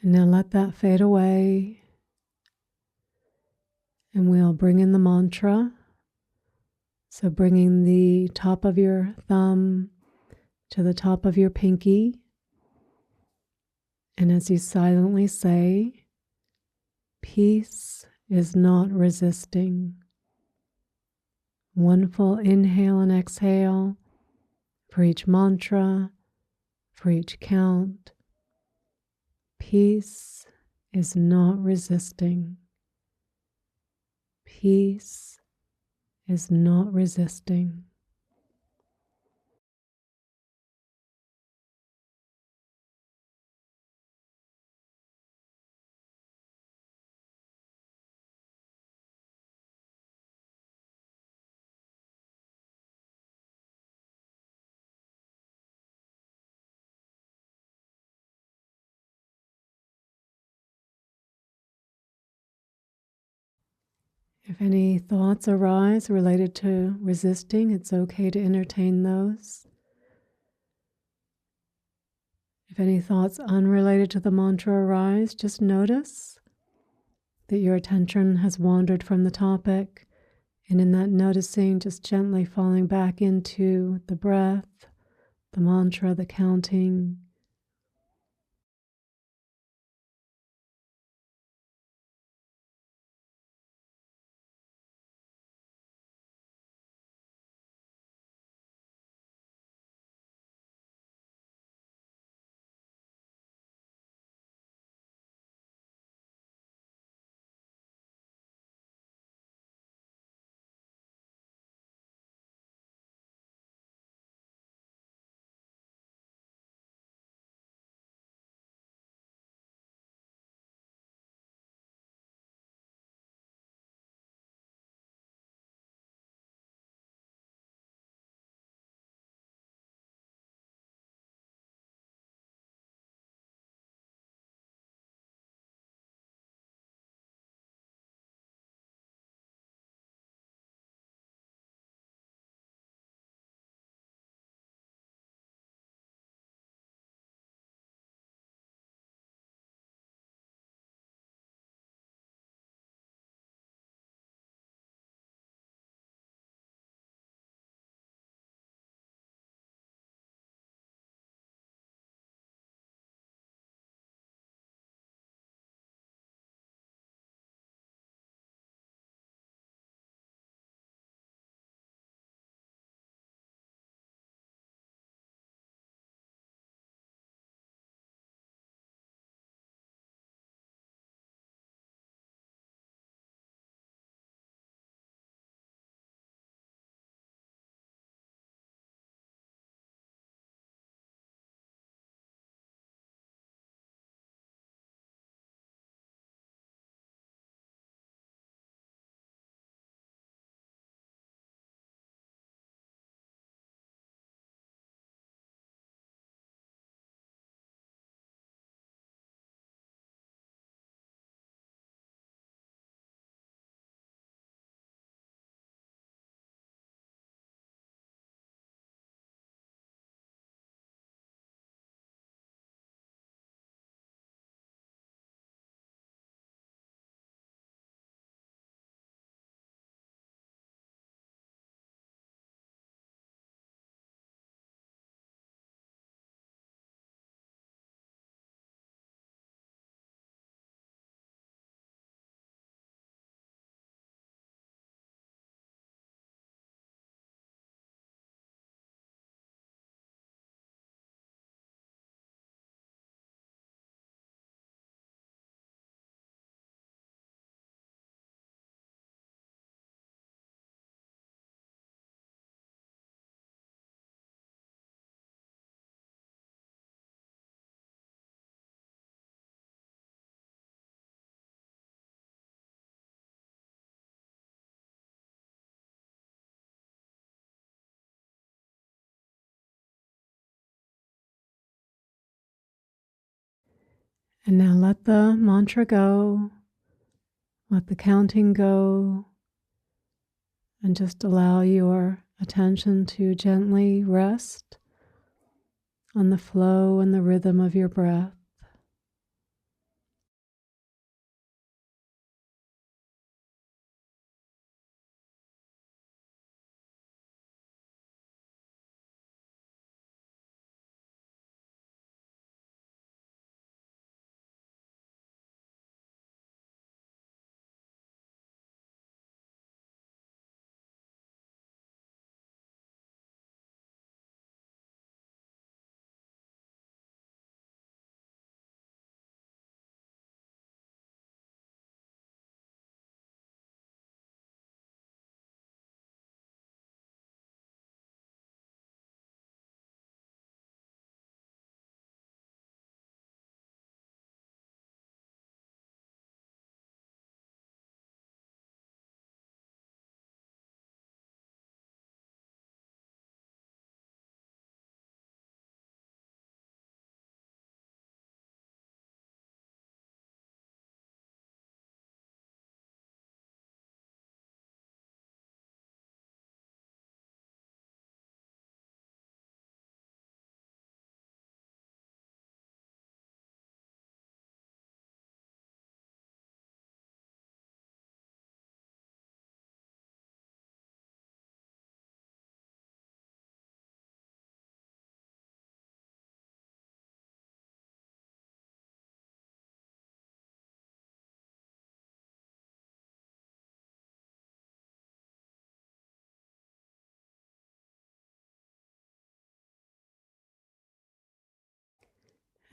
And now let that fade away, and we'll bring in the mantra. So bringing the top of your thumb to the top of your pinky. And as you silently say, peace is not resisting. One full inhale and exhale for each mantra, for each count. Peace is not resisting. Peace is not resisting. If any thoughts arise related to resisting, it's okay to entertain those. If any thoughts unrelated to the mantra arise, just notice that your attention has wandered from the topic, and in that noticing, just gently falling back into the breath, the mantra, the counting. And now let the mantra go, let the counting go, and just allow your attention to gently rest on the flow and the rhythm of your breath.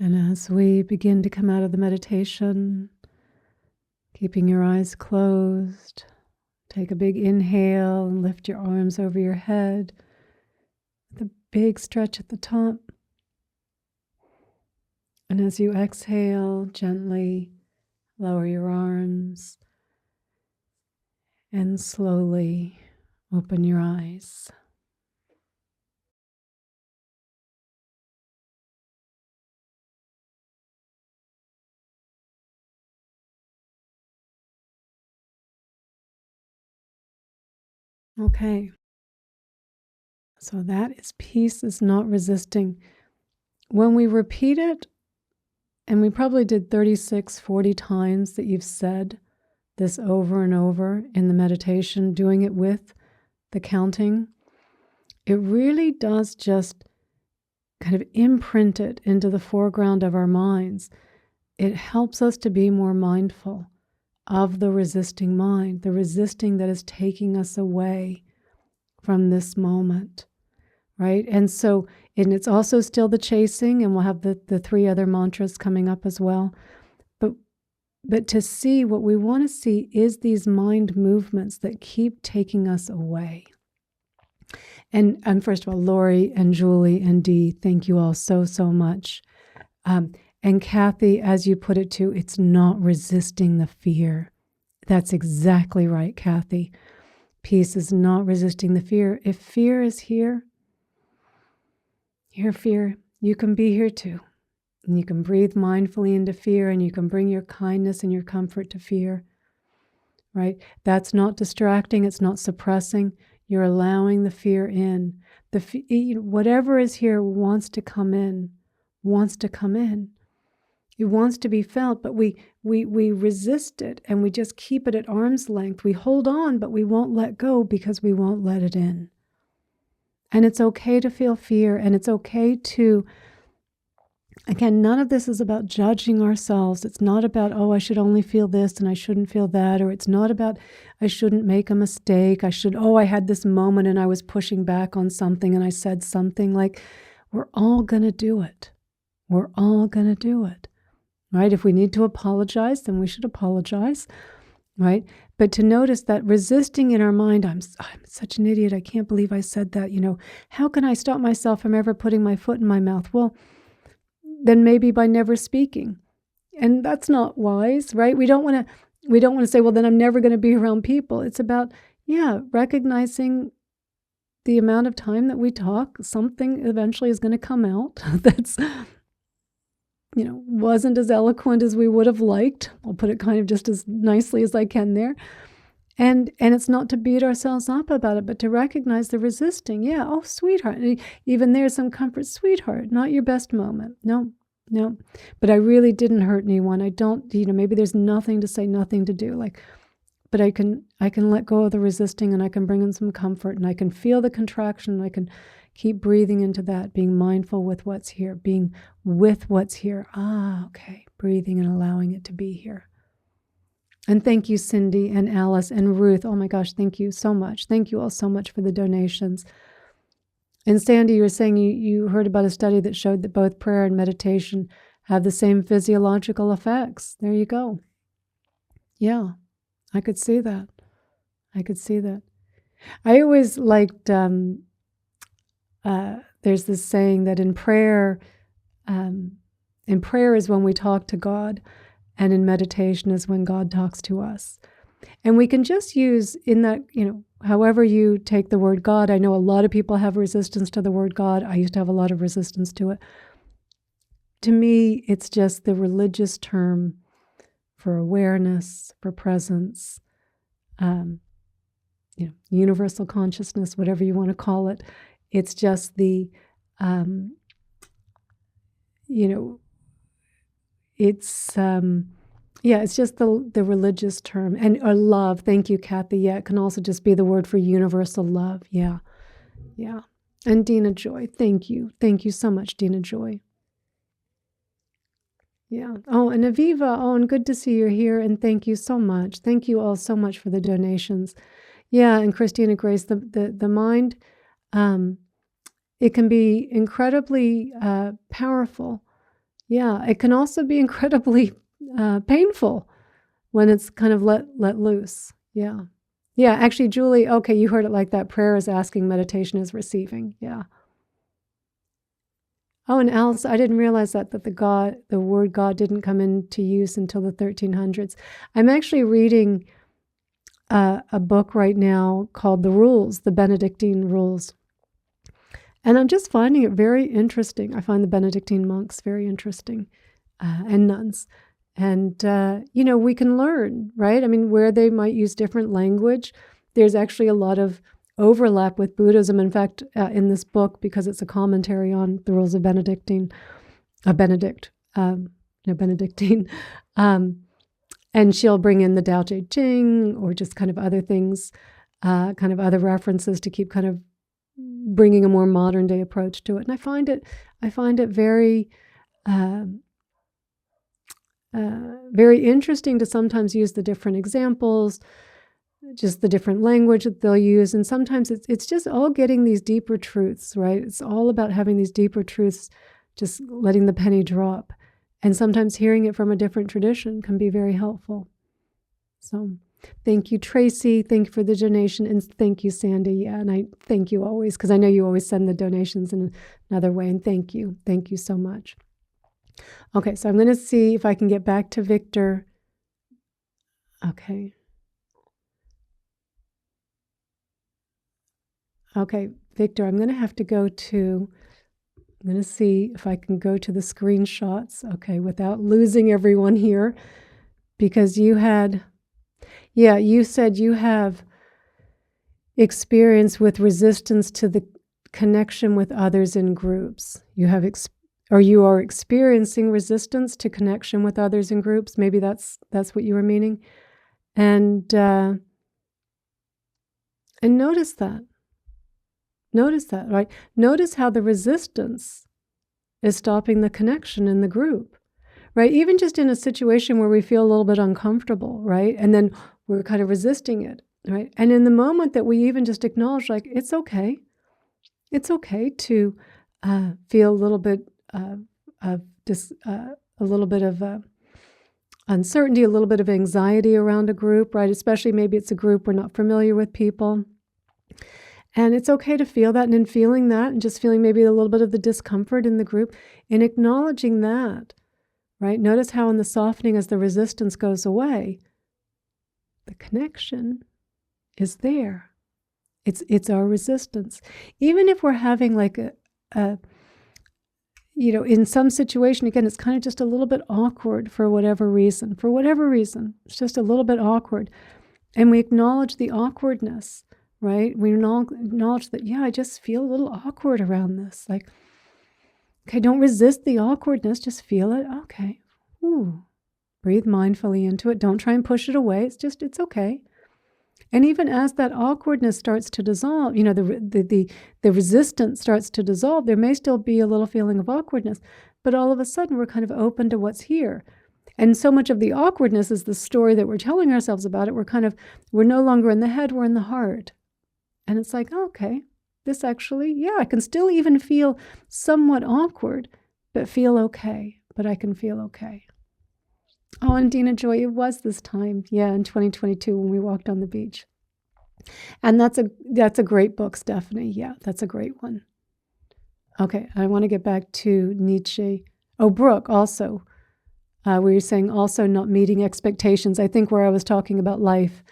And as we begin to come out of the meditation, keeping your eyes closed, take a big inhale and lift your arms over your head with a big stretch at the top. And as you exhale, gently lower your arms and slowly open your eyes. Okay, so that is peace is not resisting. When we repeat it, and we probably did 36, 40 times that you've said this over and over in the meditation, doing it with the counting, it really does just kind of imprint it into the foreground of our minds. It helps us to be more mindful of the resisting mind, the resisting that is taking us away from this moment, right? And it's also still the chasing, and we'll have the three other mantras coming up as well. But to see, what we want to see is these mind movements that keep taking us away. And first of all, Lori and Julie and Dee, thank you all so, so much. And Kathy, as you put it too, it's not resisting the fear. That's exactly right, Kathy. Peace is not resisting the fear. If fear is here, fear, you can be here too. And you can breathe mindfully into fear, and you can bring your kindness and your comfort to fear, right? That's not distracting. It's not suppressing. You're allowing the fear in. Whatever is here wants to come in, wants to come in. It wants to be felt, but we resist it, and we just keep it at arm's length. We hold on, but we won't let go because we won't let it in. And it's okay to feel fear, and it's okay to, again, none of this is about judging ourselves. It's not about, oh, I should only feel this and I shouldn't feel that. Or it's not about, I shouldn't make a mistake. I had this moment and I was pushing back on something and I said something. Like, we're all going to do it. We're all going to do it, right? If we need to apologize, then we should apologize, right? But to notice that resisting in our mind, I'm such an idiot. I can't believe I said that. How can I stop myself from ever putting my foot in my mouth? Well, then maybe by never speaking. And that's not wise, right? We don't want to say, well, then I'm never going to be around people. It's about, recognizing the amount of time that we talk, something eventually is going to come out wasn't as eloquent as we would have liked. I'll put it kind of just as nicely as I can there. And it's not to beat ourselves up about it, but to recognize the resisting. Yeah, oh, sweetheart. Even there's some comfort, sweetheart, not your best moment. No. But I really didn't hurt anyone. I don't, maybe there's nothing to say, nothing to do. But I can let go of the resisting, and I can bring in some comfort, and I can feel the contraction, and I can keep breathing into that, being mindful with what's here, being with what's here. Okay, breathing and allowing it to be here. And thank you, Cindy and Alice and Ruth. Oh my gosh, thank you so much. Thank you all so much for the donations. And Sandy, you were saying you heard about a study that showed that both prayer and meditation have the same physiological effects. There you go. Yeah, I could see that. I always liked, there's this saying that in prayer is when we talk to God, and in meditation is when God talks to us. And we can just use in that, however you take the word God. I know a lot of people have resistance to the word God. I used to have a lot of resistance to it. To me, it's just the religious term for awareness, for presence, universal consciousness, whatever you want to call it. It's just the, it's just the religious term. Or love. Thank you, Kathy. Yeah, it can also just be the word for universal love. Yeah. And Dina Joy, thank you. Thank you so much, Dina Joy. Yeah. Oh, and Aviva, and good to see you're here, and thank you so much. Thank you all so much for the donations. Yeah, and Christina Grace, the mind, it can be incredibly powerful. Yeah, it can also be incredibly painful when it's kind of let loose. Yeah. Actually, Julie, okay, you heard it like that. Prayer is asking, meditation is receiving. Yeah. Oh, and Alice, I didn't realize that the word God didn't come into use until the 1300s. I'm actually reading a book right now called The Rules, the Benedictine Rules. And I'm just finding it very interesting. I find the Benedictine monks very interesting, and nuns. And, we can learn, right? I mean, where they might use different language, there's actually a lot of overlap with Buddhism. In fact, in this book, because it's a commentary on the rules of Benedictine, and she'll bring in the Tao Te Ching or just kind of other things, kind of other references to keep kind of bringing a more modern day approach to it. And I find it very, very interesting to sometimes use the different examples, just the different language that they'll use. And sometimes it's just all getting these deeper truths, right? It's all about having these deeper truths, just letting the penny drop. And sometimes hearing it from a different tradition can be very helpful. So thank you, Tracy. Thank you for the donation. And thank you, Sandy. Yeah, and I thank you always, because I know you always send the donations in another way. And thank you. Thank you so much. Okay, so I'm going to see if I can get back to Victor. Okay, Victor, I'm going to have to I'm going to see if I can go to the screenshots, without losing everyone here, because you said you have experience with resistance to the connection with others in groups. You are experiencing resistance to connection with others in groups. Maybe that's what you were meaning. And notice that. Notice that, right? Notice how the resistance is stopping the connection in the group, right? Even just in a situation where we feel a little bit uncomfortable, right? And then we're kind of resisting it, right? And in the moment that we even just acknowledge, like, it's okay. It's okay to feel a little bit of uncertainty, a little bit of anxiety around a group, right? Especially maybe it's a group we're not familiar with people. And it's okay to feel that, and in feeling that and just feeling maybe a little bit of the discomfort in the group, in acknowledging that, right? Notice how in the softening, as the resistance goes away, the connection is there. It's our resistance. Even if we're having like in some situation, again, it's kind of just a little bit awkward for whatever reason. It's just a little bit awkward. And we acknowledge the awkwardness, right? We acknowledge that, I just feel a little awkward around this. Like, okay, don't resist the awkwardness, just feel it. Okay, ooh, breathe mindfully into it. Don't try and push it away. It's okay. And even as that awkwardness starts to dissolve, the resistance starts to dissolve, there may still be a little feeling of awkwardness, but all of a sudden we're kind of open to what's here. And so much of the awkwardness is the story that we're telling ourselves about it. We're no longer in the head, we're in the heart. And it's like, okay, this actually, I can still even feel somewhat awkward, but feel okay. But I can feel okay. Oh, and Dina Joy, it was this time, in 2022 when we walked on the beach. And that's a great book, Stephanie. Yeah, that's a great one. Okay, I want to get back to Nietzsche. Oh, Brooke, also, where you're saying also not meeting expectations. I think where I was talking about life,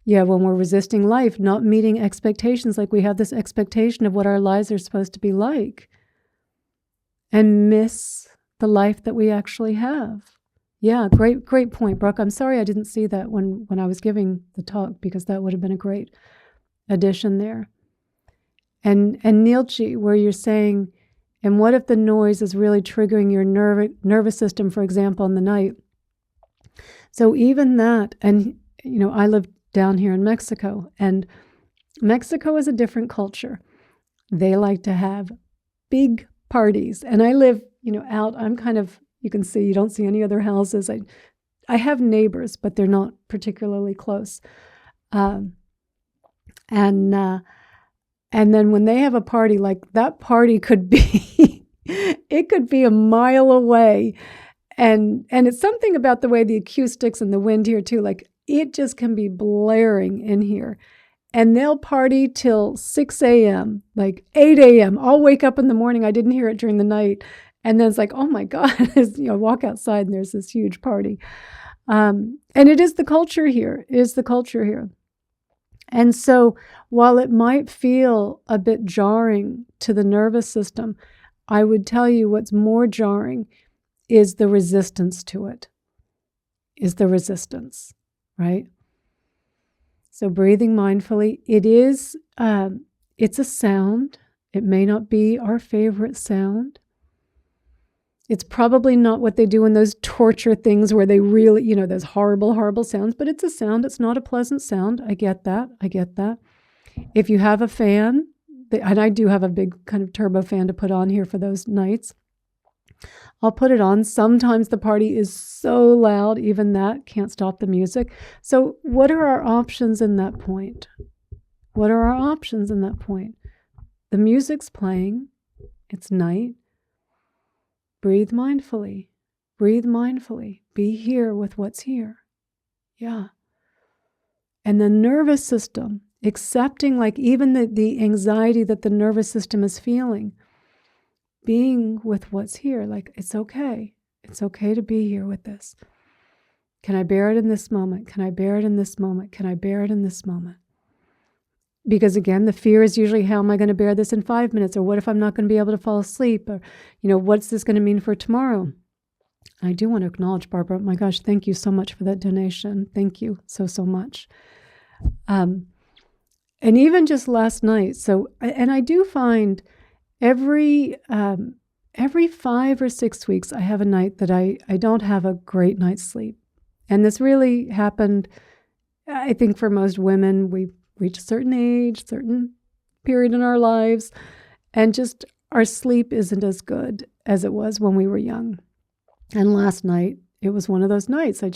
when we're resisting life, not meeting expectations, like we have this expectation of what our lives are supposed to be like, and miss the life that we actually have. Yeah, great point, Brooke. I'm sorry I didn't see that when I was giving the talk, because that would have been a great addition there. And Nietzsche, where you're saying, and what if the noise is really triggering your nervous system, for example, in the night? So even that, and I live down here in Mexico, and Mexico is a different culture. They like to have big parties, and I live, out. I'm kind of, you can see, you don't see any other houses. I have neighbors, but they're not particularly close. And then when they have a party, like that party could be, it could be a mile away. And it's something about the way the acoustics and the wind here too, like it just can be blaring in here. And they'll party till 6 a.m., like 8 a.m. I'll wake up in the morning. I didn't hear it during the night. And then it's like, oh my God, walk outside and there's this huge party. And it is the culture here. And so while it might feel a bit jarring to the nervous system, I would tell you what's more jarring is the resistance to it, right? So breathing mindfully, it's a sound. It may not be our favorite sound. It's probably not what they do in those torture things where they really, those horrible, horrible sounds, but it's a sound. It's not a pleasant sound. I get that. If you have a fan, and I do have a big kind of turbo fan to put on here for those nights, I'll put it on. Sometimes the party is so loud, even that can't stop the music. So what are our options in that point? The music's playing. It's night. Breathe mindfully. Be here with what's here. Yeah. And the nervous system, accepting like even the anxiety that the nervous system is feeling, being with what's here, like it's okay. It's okay to be here with this. Can I bear it in this moment? Because again, the fear is usually, how am I going to bear this in 5 minutes? Or what if I'm not going to be able to fall asleep? Or, what's this going to mean for tomorrow? I do want to acknowledge, Barbara, my gosh, thank you so much for that donation. Thank you so much. And even just last night, and I do find every 5 or 6 weeks, I have a night that I don't have a great night's sleep. And this really happened, I think for most women, we reach a certain age, certain period in our lives, and just our sleep isn't as good as it was when we were young. And last night, it was one of those nights. I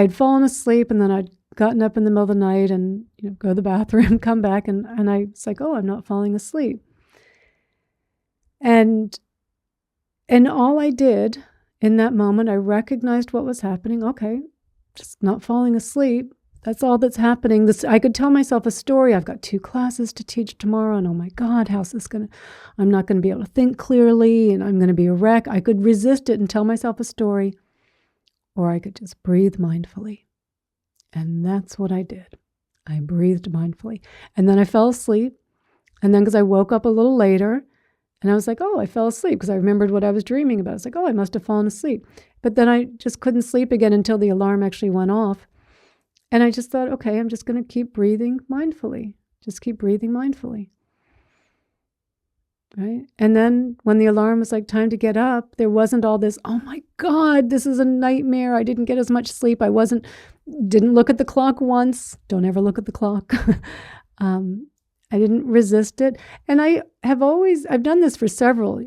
had fallen asleep, and then I'd gotten up in the middle of the night and go to the bathroom, come back, and I was like, oh, I'm not falling asleep. And all I did in that moment, I recognized what was happening. Okay, just not falling asleep. That's all that's happening. I could tell myself a story. I've got 2 classes to teach tomorrow, and oh my God, how's this I'm not going to be able to think clearly, and I'm going to be a wreck. I could resist it and tell myself a story, or I could just breathe mindfully. And that's what I did. I breathed mindfully. And then I fell asleep. And then because I woke up a little later, And I was like, oh, I fell asleep because I remembered what I was dreaming about. I was like, oh, I must have fallen asleep. But then I just couldn't sleep again until the alarm actually went off. And I just thought, okay, I'm just going to keep breathing mindfully. Just keep breathing mindfully. Right? And then when the alarm was like time to get up, there wasn't all this, oh my God, this is a nightmare. I didn't get as much sleep. Didn't look at the clock once. Don't ever look at the clock. I didn't resist it. And I've done this for several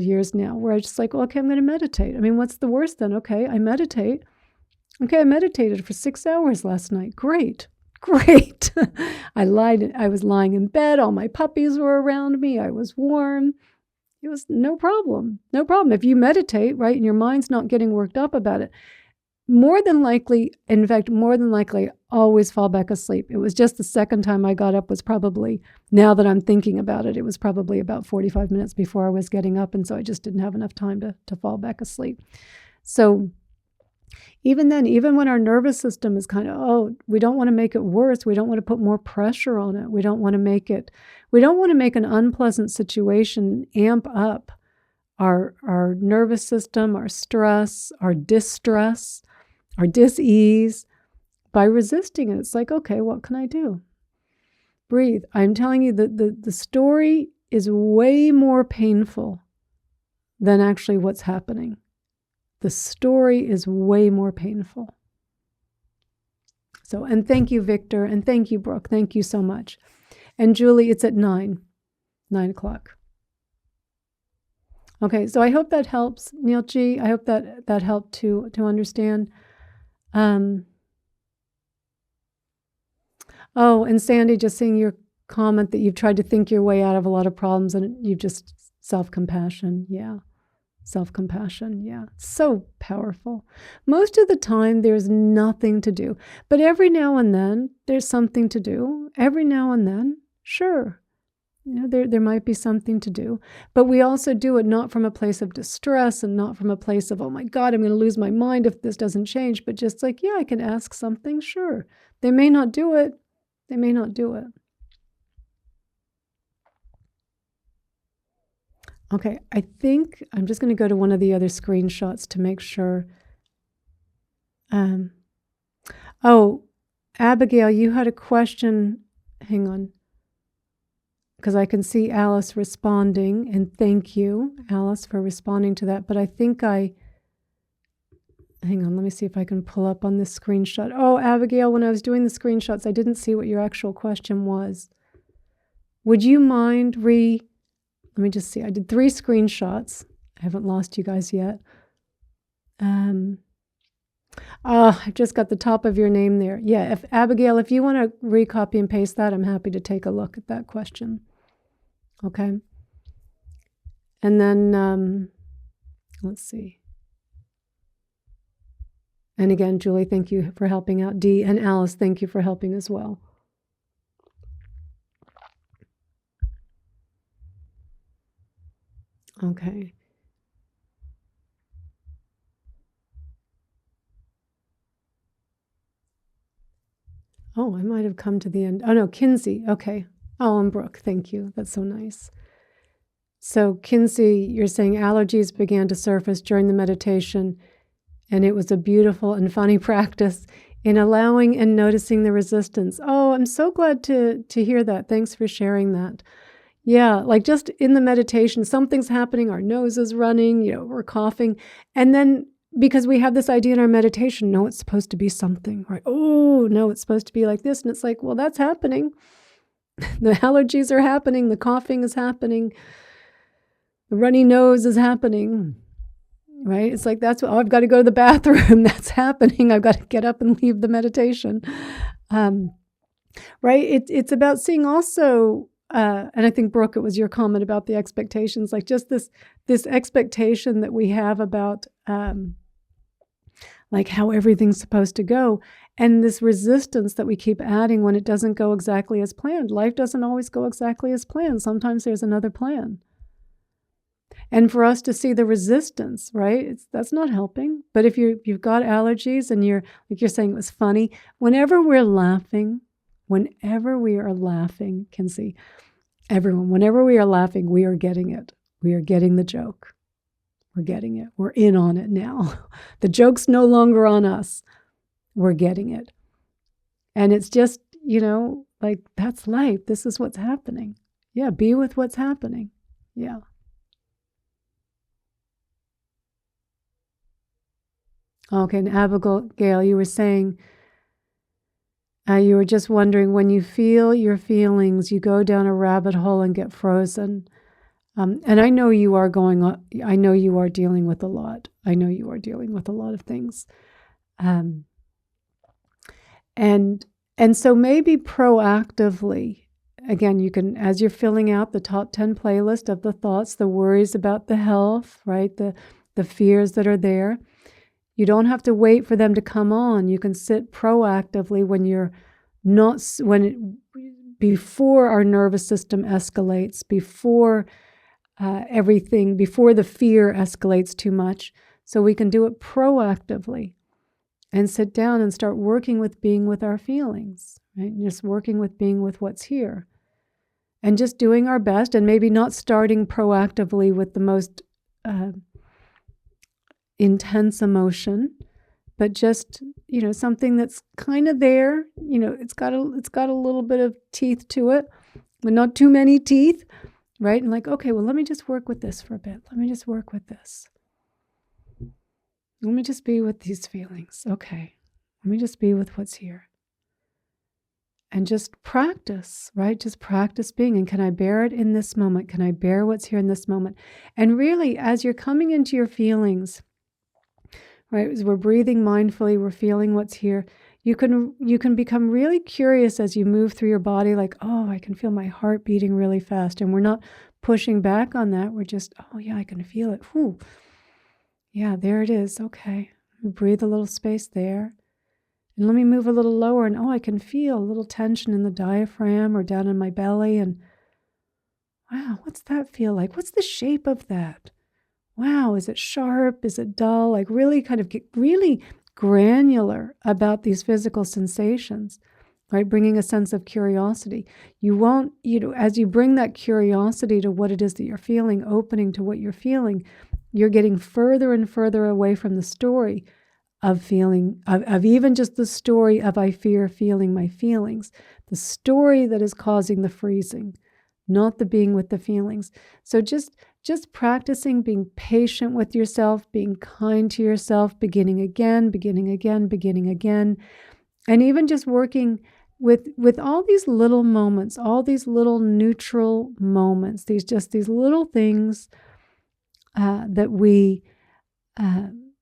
years now, where I just like, well, okay, I'm going to meditate. I mean, what's the worst then? Okay, I meditate. Okay, I meditated for 6 hours last night. Great. I was lying in bed. All my puppies were around me. I was warm. It was no problem. No problem. If you meditate, right, and your mind's not getting worked up about it, more than likely, always fall back asleep. It was just the second time I got up was probably, now that I'm thinking about it, it was probably about 45 minutes before I was getting up. And so I just didn't have enough time to fall back asleep. So even then, even when our nervous system is kind of, we don't want to make it worse. We don't want to put more pressure on it. We don't want to make an unpleasant situation amp up our nervous system, our stress, our distress, our dis-ease by resisting it. It's like, okay, what can I do? Breathe. I'm telling you that the story is way more painful than actually what's happening. The story is way more painful. So, and thank you, Victor, and thank you, Brooke. Thank you so much. And Julie, it's at 9 o'clock. Okay, so I hope that helps, Neilji. I hope that helped to understand. And Sandy, just seeing your comment that you've tried to think your way out of a lot of problems and you've just self-compassion. Yeah. Self-compassion, yeah. So powerful. Most of the time, there's nothing to do. But every now and then, there's something to do. Every now and then, sure. There might be something to do. But we also do it not from a place of distress and not from a place of, oh my God, I'm going to lose my mind if this doesn't change. But just like, yeah, I can ask something, sure. They may not do it. They may not do it. Okay, I think I'm just going to go to one of the other screenshots to make sure. Abigail, you had a question. Hang on. Because I can see Alice responding, and thank you, Alice, for responding to that. But I think hang on, let me see if I can pull up on this screenshot. Oh, Abigail, when I was doing the screenshots, I didn't see what your actual question was. Would you mind let me just see. I did 3 screenshots. I haven't lost you guys yet. I've just got the top of your name there. Yeah, Abigail, if you want to recopy and paste that, I'm happy to take a look at that question. Okay. And then, let's see. And again, Julie, thank you for helping out. Dee and Alice, thank you for helping as well. Okay. Oh, I might have come to the end. Oh, no, Kinsey. Okay. Oh, and Brooke, thank you. That's so nice. So, Kinsey, you're saying allergies began to surface during the meditation, and it was a beautiful and funny practice in allowing and noticing the resistance. Oh, I'm so glad to hear that. Thanks for sharing that. Yeah, like just in the meditation, something's happening, our nose is running, we're coughing. And then because we have this idea in our meditation, no, it's supposed to be something, right? Oh, no, it's supposed to be like this. And it's like, well, that's happening. The allergies are happening. The coughing is happening. The runny nose is happening, right? It's like, I've got to go to the bathroom. That's happening. I've got to get up and leave the meditation. Right? It's about seeing also, and I think, Brooke, it was your comment about the expectations, like just this expectation that we have about like how everything's supposed to go, and this resistance that we keep adding when it doesn't go exactly as planned. Life doesn't always go exactly as planned. Sometimes there's another plan. And for us to see the resistance, right? That's not helping. But if you've got allergies and you're, like you're saying, it was funny, whenever we are laughing, Kinsey, everyone, whenever we are laughing, we are getting it. We are getting the joke. We're getting it. We're in on it now. The joke's no longer on us. We're getting it. And it's just, like, that's life. This is what's happening. Yeah, be with what's happening. Yeah. Okay, and Abigail, you were saying, you were just wondering, when you feel your feelings, you go down a rabbit hole and get frozen. And I know you are I know you are dealing with a lot. I know you are dealing with a lot of things. And so maybe proactively, again, you can, as you're filling out the top 10 playlist of the thoughts, the worries about the health, right? The fears that are there. You don't have to wait for them to come on. You can sit proactively when you're not, before our nervous system escalates, before before the fear escalates too much. So we can do it proactively and sit down and start working with being with our feelings, right? And just working with being with what's here. And just doing our best, and maybe not starting proactively with the most intense emotion, but just, something that's kind of there. It's got a little bit of teeth to it, but not too many teeth, right? And like, okay, well, let me just work with this for a bit. Let me just work with this. Let me just be with these feelings. Okay. Let me just be with what's here. And just practice, right? Just practice being. And can I bear it in this moment? Can I bear what's here in this moment? And really, as you're coming into your feelings, right, as we're breathing mindfully, we're feeling what's here, you can become really curious as you move through your body, like, oh, I can feel my heart beating really fast. And we're not pushing back on that. We're just, oh yeah, I can feel it. Whew. Yeah, there it is. Okay. Breathe a little space there. And let me move a little lower, and I can feel a little tension in the diaphragm or down in my belly. And wow, what's that feel like? What's the shape of that? Wow, is it sharp? Is it dull? Like really kind of get really granular about these physical sensations, right? Bringing a sense of curiosity. You won't, as you bring that curiosity to what it is that you're feeling, opening to what you're feeling, you're getting further and further away from the story of feeling, of even just the story of I fear feeling my feelings, the story that is causing the freezing, not the being with the feelings. So just practicing being patient with yourself, being kind to yourself, beginning again, and even just working with all these little moments, all these little neutral moments, these little things that we,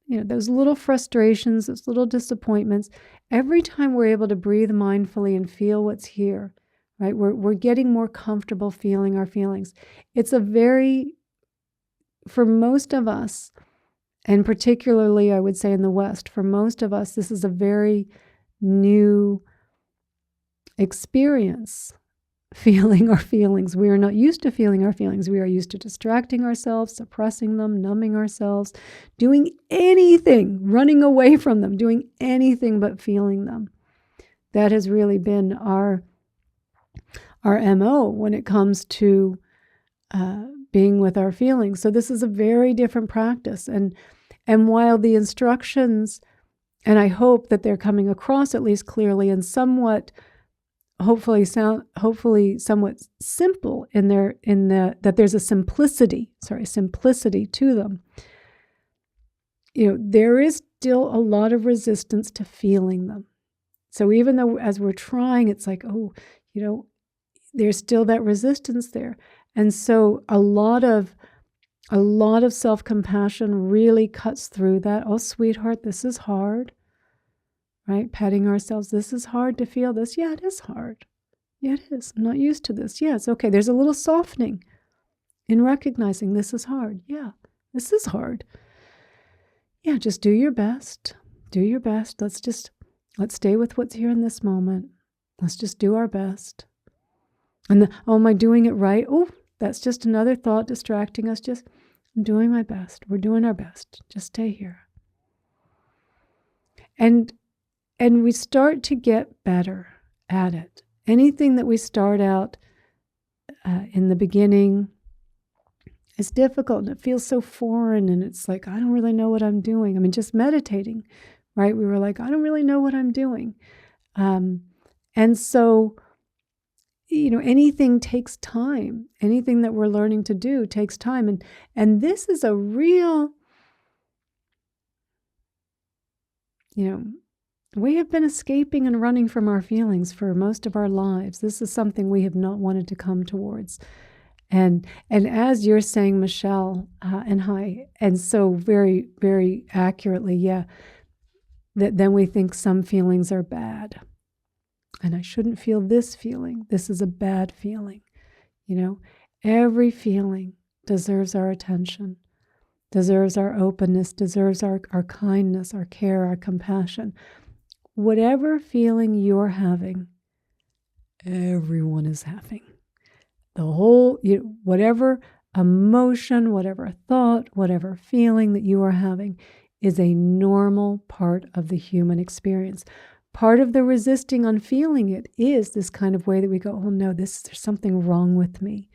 those little frustrations, those little disappointments. Every time we're able to breathe mindfully and feel what's here, right? We're getting more comfortable feeling our feelings. It's for most of us, and particularly I would say in the West, for most of us, this is a very new experience, feeling our feelings. We are not used to feeling our feelings. We are used to distracting ourselves, suppressing them, numbing ourselves, doing anything, running away from them, doing anything but feeling them. That has really been our MO when it comes to being with our feelings. So this is a very different practice. And while the instructions, and I hope that they're coming across at least clearly and somewhat, hopefully somewhat simple that there's a simplicity to them. There is still a lot of resistance to feeling them. So even though as we're trying, it's like, there's still that resistance there. And so a lot of self-compassion really cuts through that. Oh, sweetheart, this is hard. Right? Patting ourselves. This is hard to feel this. Yeah, it is hard. Yeah, it is. I'm not used to this. Yeah, it's okay. There's a little softening in recognizing this is hard. Yeah, this is hard. Yeah, just do your best. Do your best. Let's stay with what's here in this moment. Let's just do our best. And am I doing it right? Oh, that's just another thought distracting us. I'm doing my best. We're doing our best. Just stay here. And we start to get better at it. Anything that we start out in the beginning It's difficult and it feels so foreign, and it's like, I don't really know what I'm doing. I mean, just meditating, right? We were like, I don't really know what I'm doing. And so, anything takes time. Anything that we're learning to do takes time. And this is a real, we have been escaping and running from our feelings for most of our lives. This is something we have not wanted to come towards. And as you're saying, Michelle, and hi, and so very, very accurately, that then we think some feelings are bad. And I shouldn't feel this feeling. This is a bad feeling. Every feeling deserves our attention, deserves our openness, deserves our kindness, our care, our compassion. Whatever feeling you're having, everyone is having. The whole, whatever emotion, whatever thought, whatever feeling that you are having is a normal part of the human experience. Part of the resisting on feeling it is this kind of way that we go, oh no, there's something wrong with me.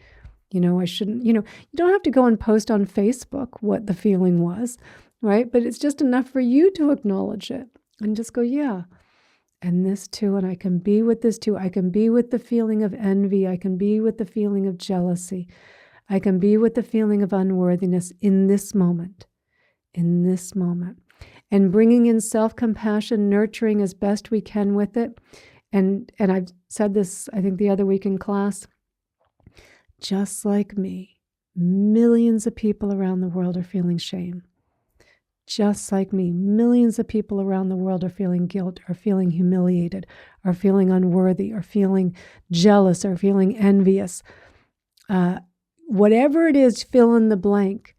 I shouldn't, you don't have to go and post on Facebook what the feeling was, right? But it's just enough for you to acknowledge it and just go, yeah. And this too, and I can be with this too. I can be with the feeling of envy. I can be with the feeling of jealousy. I can be with the feeling of unworthiness in this moment, and bringing in self-compassion, nurturing as best we can with it. And I've said this, I think, the other week in class, just like me, millions of people around the world are feeling shame. Just like me, millions of people around the world are feeling guilt, are feeling humiliated, are feeling unworthy, are feeling jealous, are feeling envious. Whatever it is, fill in the blank.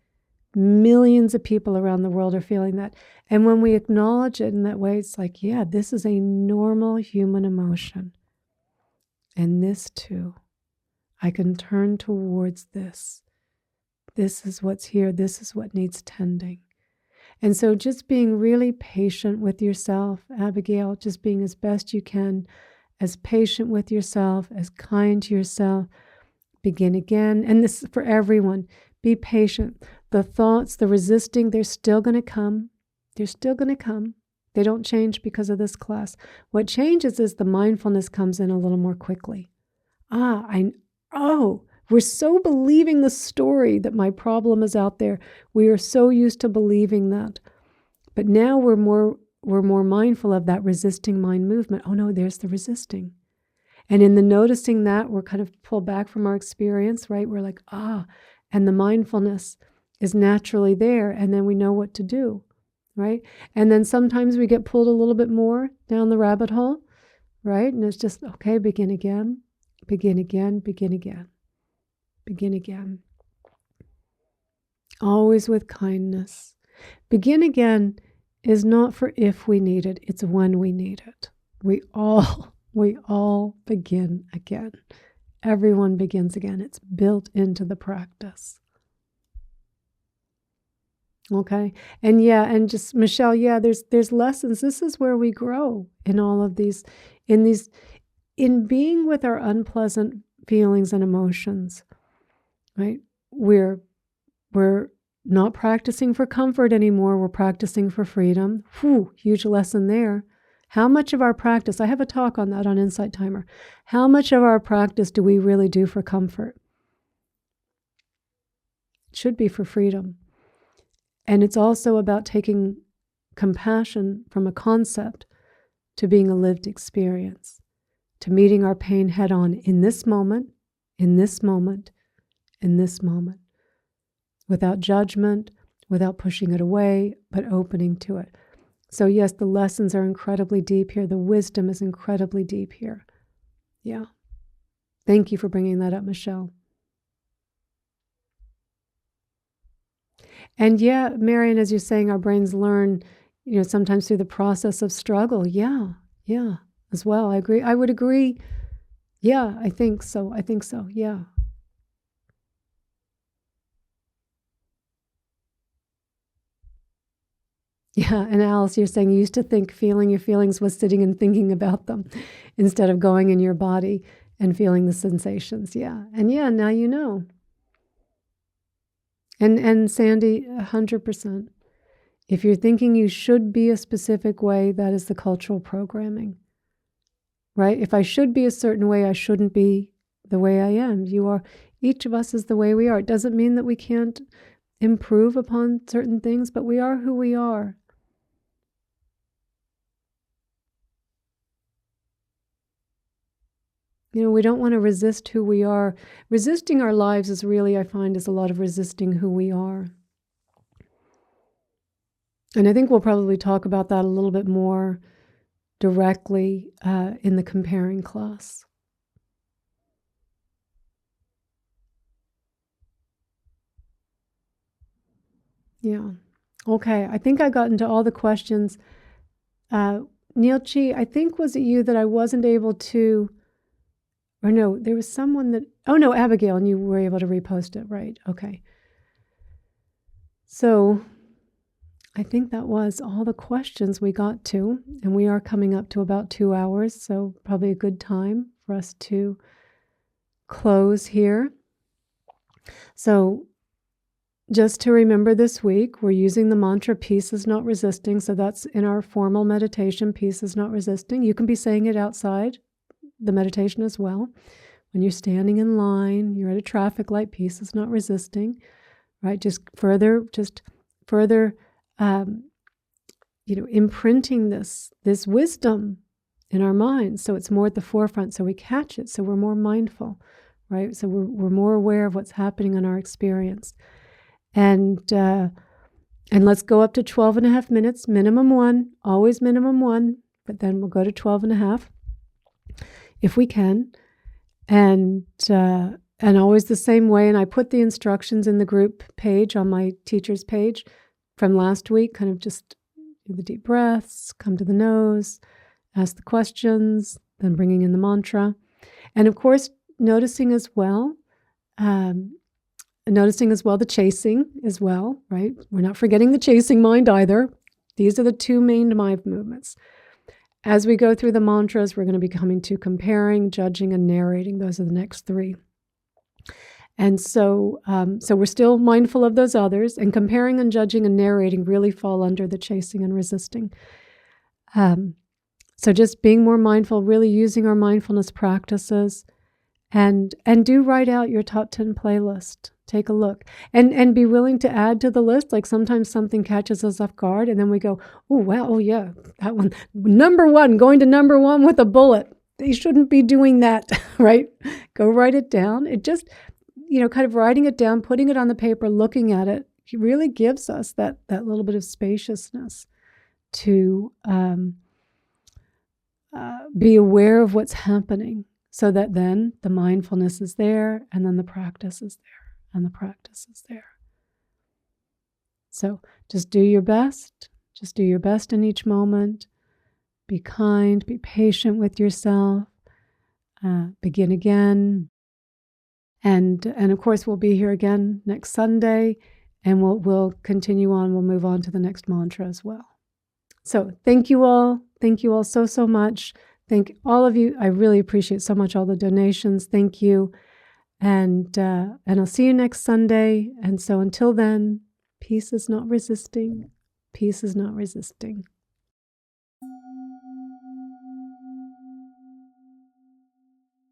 Millions of people around the world are feeling that. And when we acknowledge it in that way, it's like, yeah, this is a normal human emotion. And this too, I can turn towards this. This is what's here. This is what needs tending. And so just being really patient with yourself, Abigail, just being as best you can, as patient with yourself, as kind to yourself. Begin again. And this is for everyone. Be patient. The thoughts, the resisting, they're still going to come. They're still going to come. They don't change because of this class. What changes is the mindfulness comes in a little more quickly. We're so believing the story that my problem is out there. We are so used to believing that. But now we're more mindful of that resisting mind movement. Oh no, there's the resisting. And in the noticing that, we're kind of pulled back from our experience, right? We're like, and the mindfulness is naturally there, and then we know what to do, right? And then sometimes we get pulled a little bit more down the rabbit hole, right? And it's just, okay, begin again, begin again, begin again. Begin again. Always with kindness. Begin again is not for if we need it, it's when we need it. We all begin again. Everyone begins again. It's built into the practice. Okay? And just Michelle, there's lessons. This is where we grow in all of these, in being with our unpleasant feelings and emotions. Right? We're not practicing for comfort anymore. We're practicing for freedom. Huge lesson there. How much of our practice, I have a talk on that on Insight Timer. How much of our practice do we really do for comfort? It should be for freedom. And it's also about taking compassion from a concept to being a lived experience, to meeting our pain head on in this moment, in this moment, in this moment, without judgment, without pushing it away, but opening to it. So yes, the lessons are incredibly deep here. The wisdom is incredibly deep here. Yeah. Thank you for bringing that up, Michelle. And yeah, Marian, as you're saying, our brains learn, sometimes through the process of struggle. Yeah, as well. I agree. I would agree. Yeah, I think so. Yeah. Yeah, and Alice, you're saying you used to think feeling your feelings was sitting and thinking about them instead of going in your body and feeling the sensations. Yeah, and now you know. And Sandy, 100%. If you're thinking you should be a specific way, that is the cultural programming, right? If I should be a certain way, I shouldn't be the way I am. Each of us is the way we are. It doesn't mean that we can't improve upon certain things, but we are who we are. We don't want to resist who we are. Resisting our lives is really, I find, is a lot of resisting who we are. And I think we'll probably talk about that a little bit more directly in the comparing class. Yeah. Okay. I think I got into all the questions. Neilchi, I think, was it you that I wasn't able to, or no, there was someone that, oh no, Abigail, and you were able to repost it, right? Okay. So I think that was all the questions we got to, and we are coming up to about 2 hours, so probably a good time for us to close here. So just to remember this week, we're using the mantra, peace is not resisting. So that's in our formal meditation, peace is not resisting. You can be saying it outside the meditation as well. When you're standing in line, you're at a traffic light, peace is not resisting, right? Just further imprinting this wisdom in our minds, so it's more at the forefront, so we catch it, so we're more mindful, right? So we're more aware of what's happening in our experience. And let's go up to 12 and a half minutes, minimum 1, always minimum 1, but then we'll go to 12 and a half if we can. And always the same way. And I put the instructions in the group page on my teacher's page from last week, kind of just do the deep breaths, come to the nose, ask the questions, then bringing in the mantra. And of course, noticing as well the chasing as well, right? We're not forgetting the chasing mind either. These are the 2 main mind movements. As we go through the mantras, we're going to be coming to comparing, judging, and narrating. Those are the next 3. And so we're still mindful of those others, and comparing and judging and narrating really fall under the chasing and resisting. So just being more mindful, really using our mindfulness practices, and do write out your top 10 playlist. Take a look and be willing to add to the list. Like sometimes something catches us off guard and then we go, oh, wow, oh yeah, that one, number 1, going to number 1 with a bullet. They shouldn't be doing that, right? Go write it down. It just, kind of writing it down, putting it on the paper, looking at it, really gives us that little bit of spaciousness to be aware of what's happening, so that then the mindfulness is there, and then the practice is there, and the practice is there. So just do your best. Just do your best in each moment. Be kind, be patient with yourself. Begin again. And of course, we'll be here again next Sunday, and we'll continue on. We'll move on to the next mantra as well. So thank you all. Thank you all so much. Thank all of you. I really appreciate so much all the donations. Thank you. And I'll see you next Sunday. And so until then, peace is not resisting. Peace is not resisting.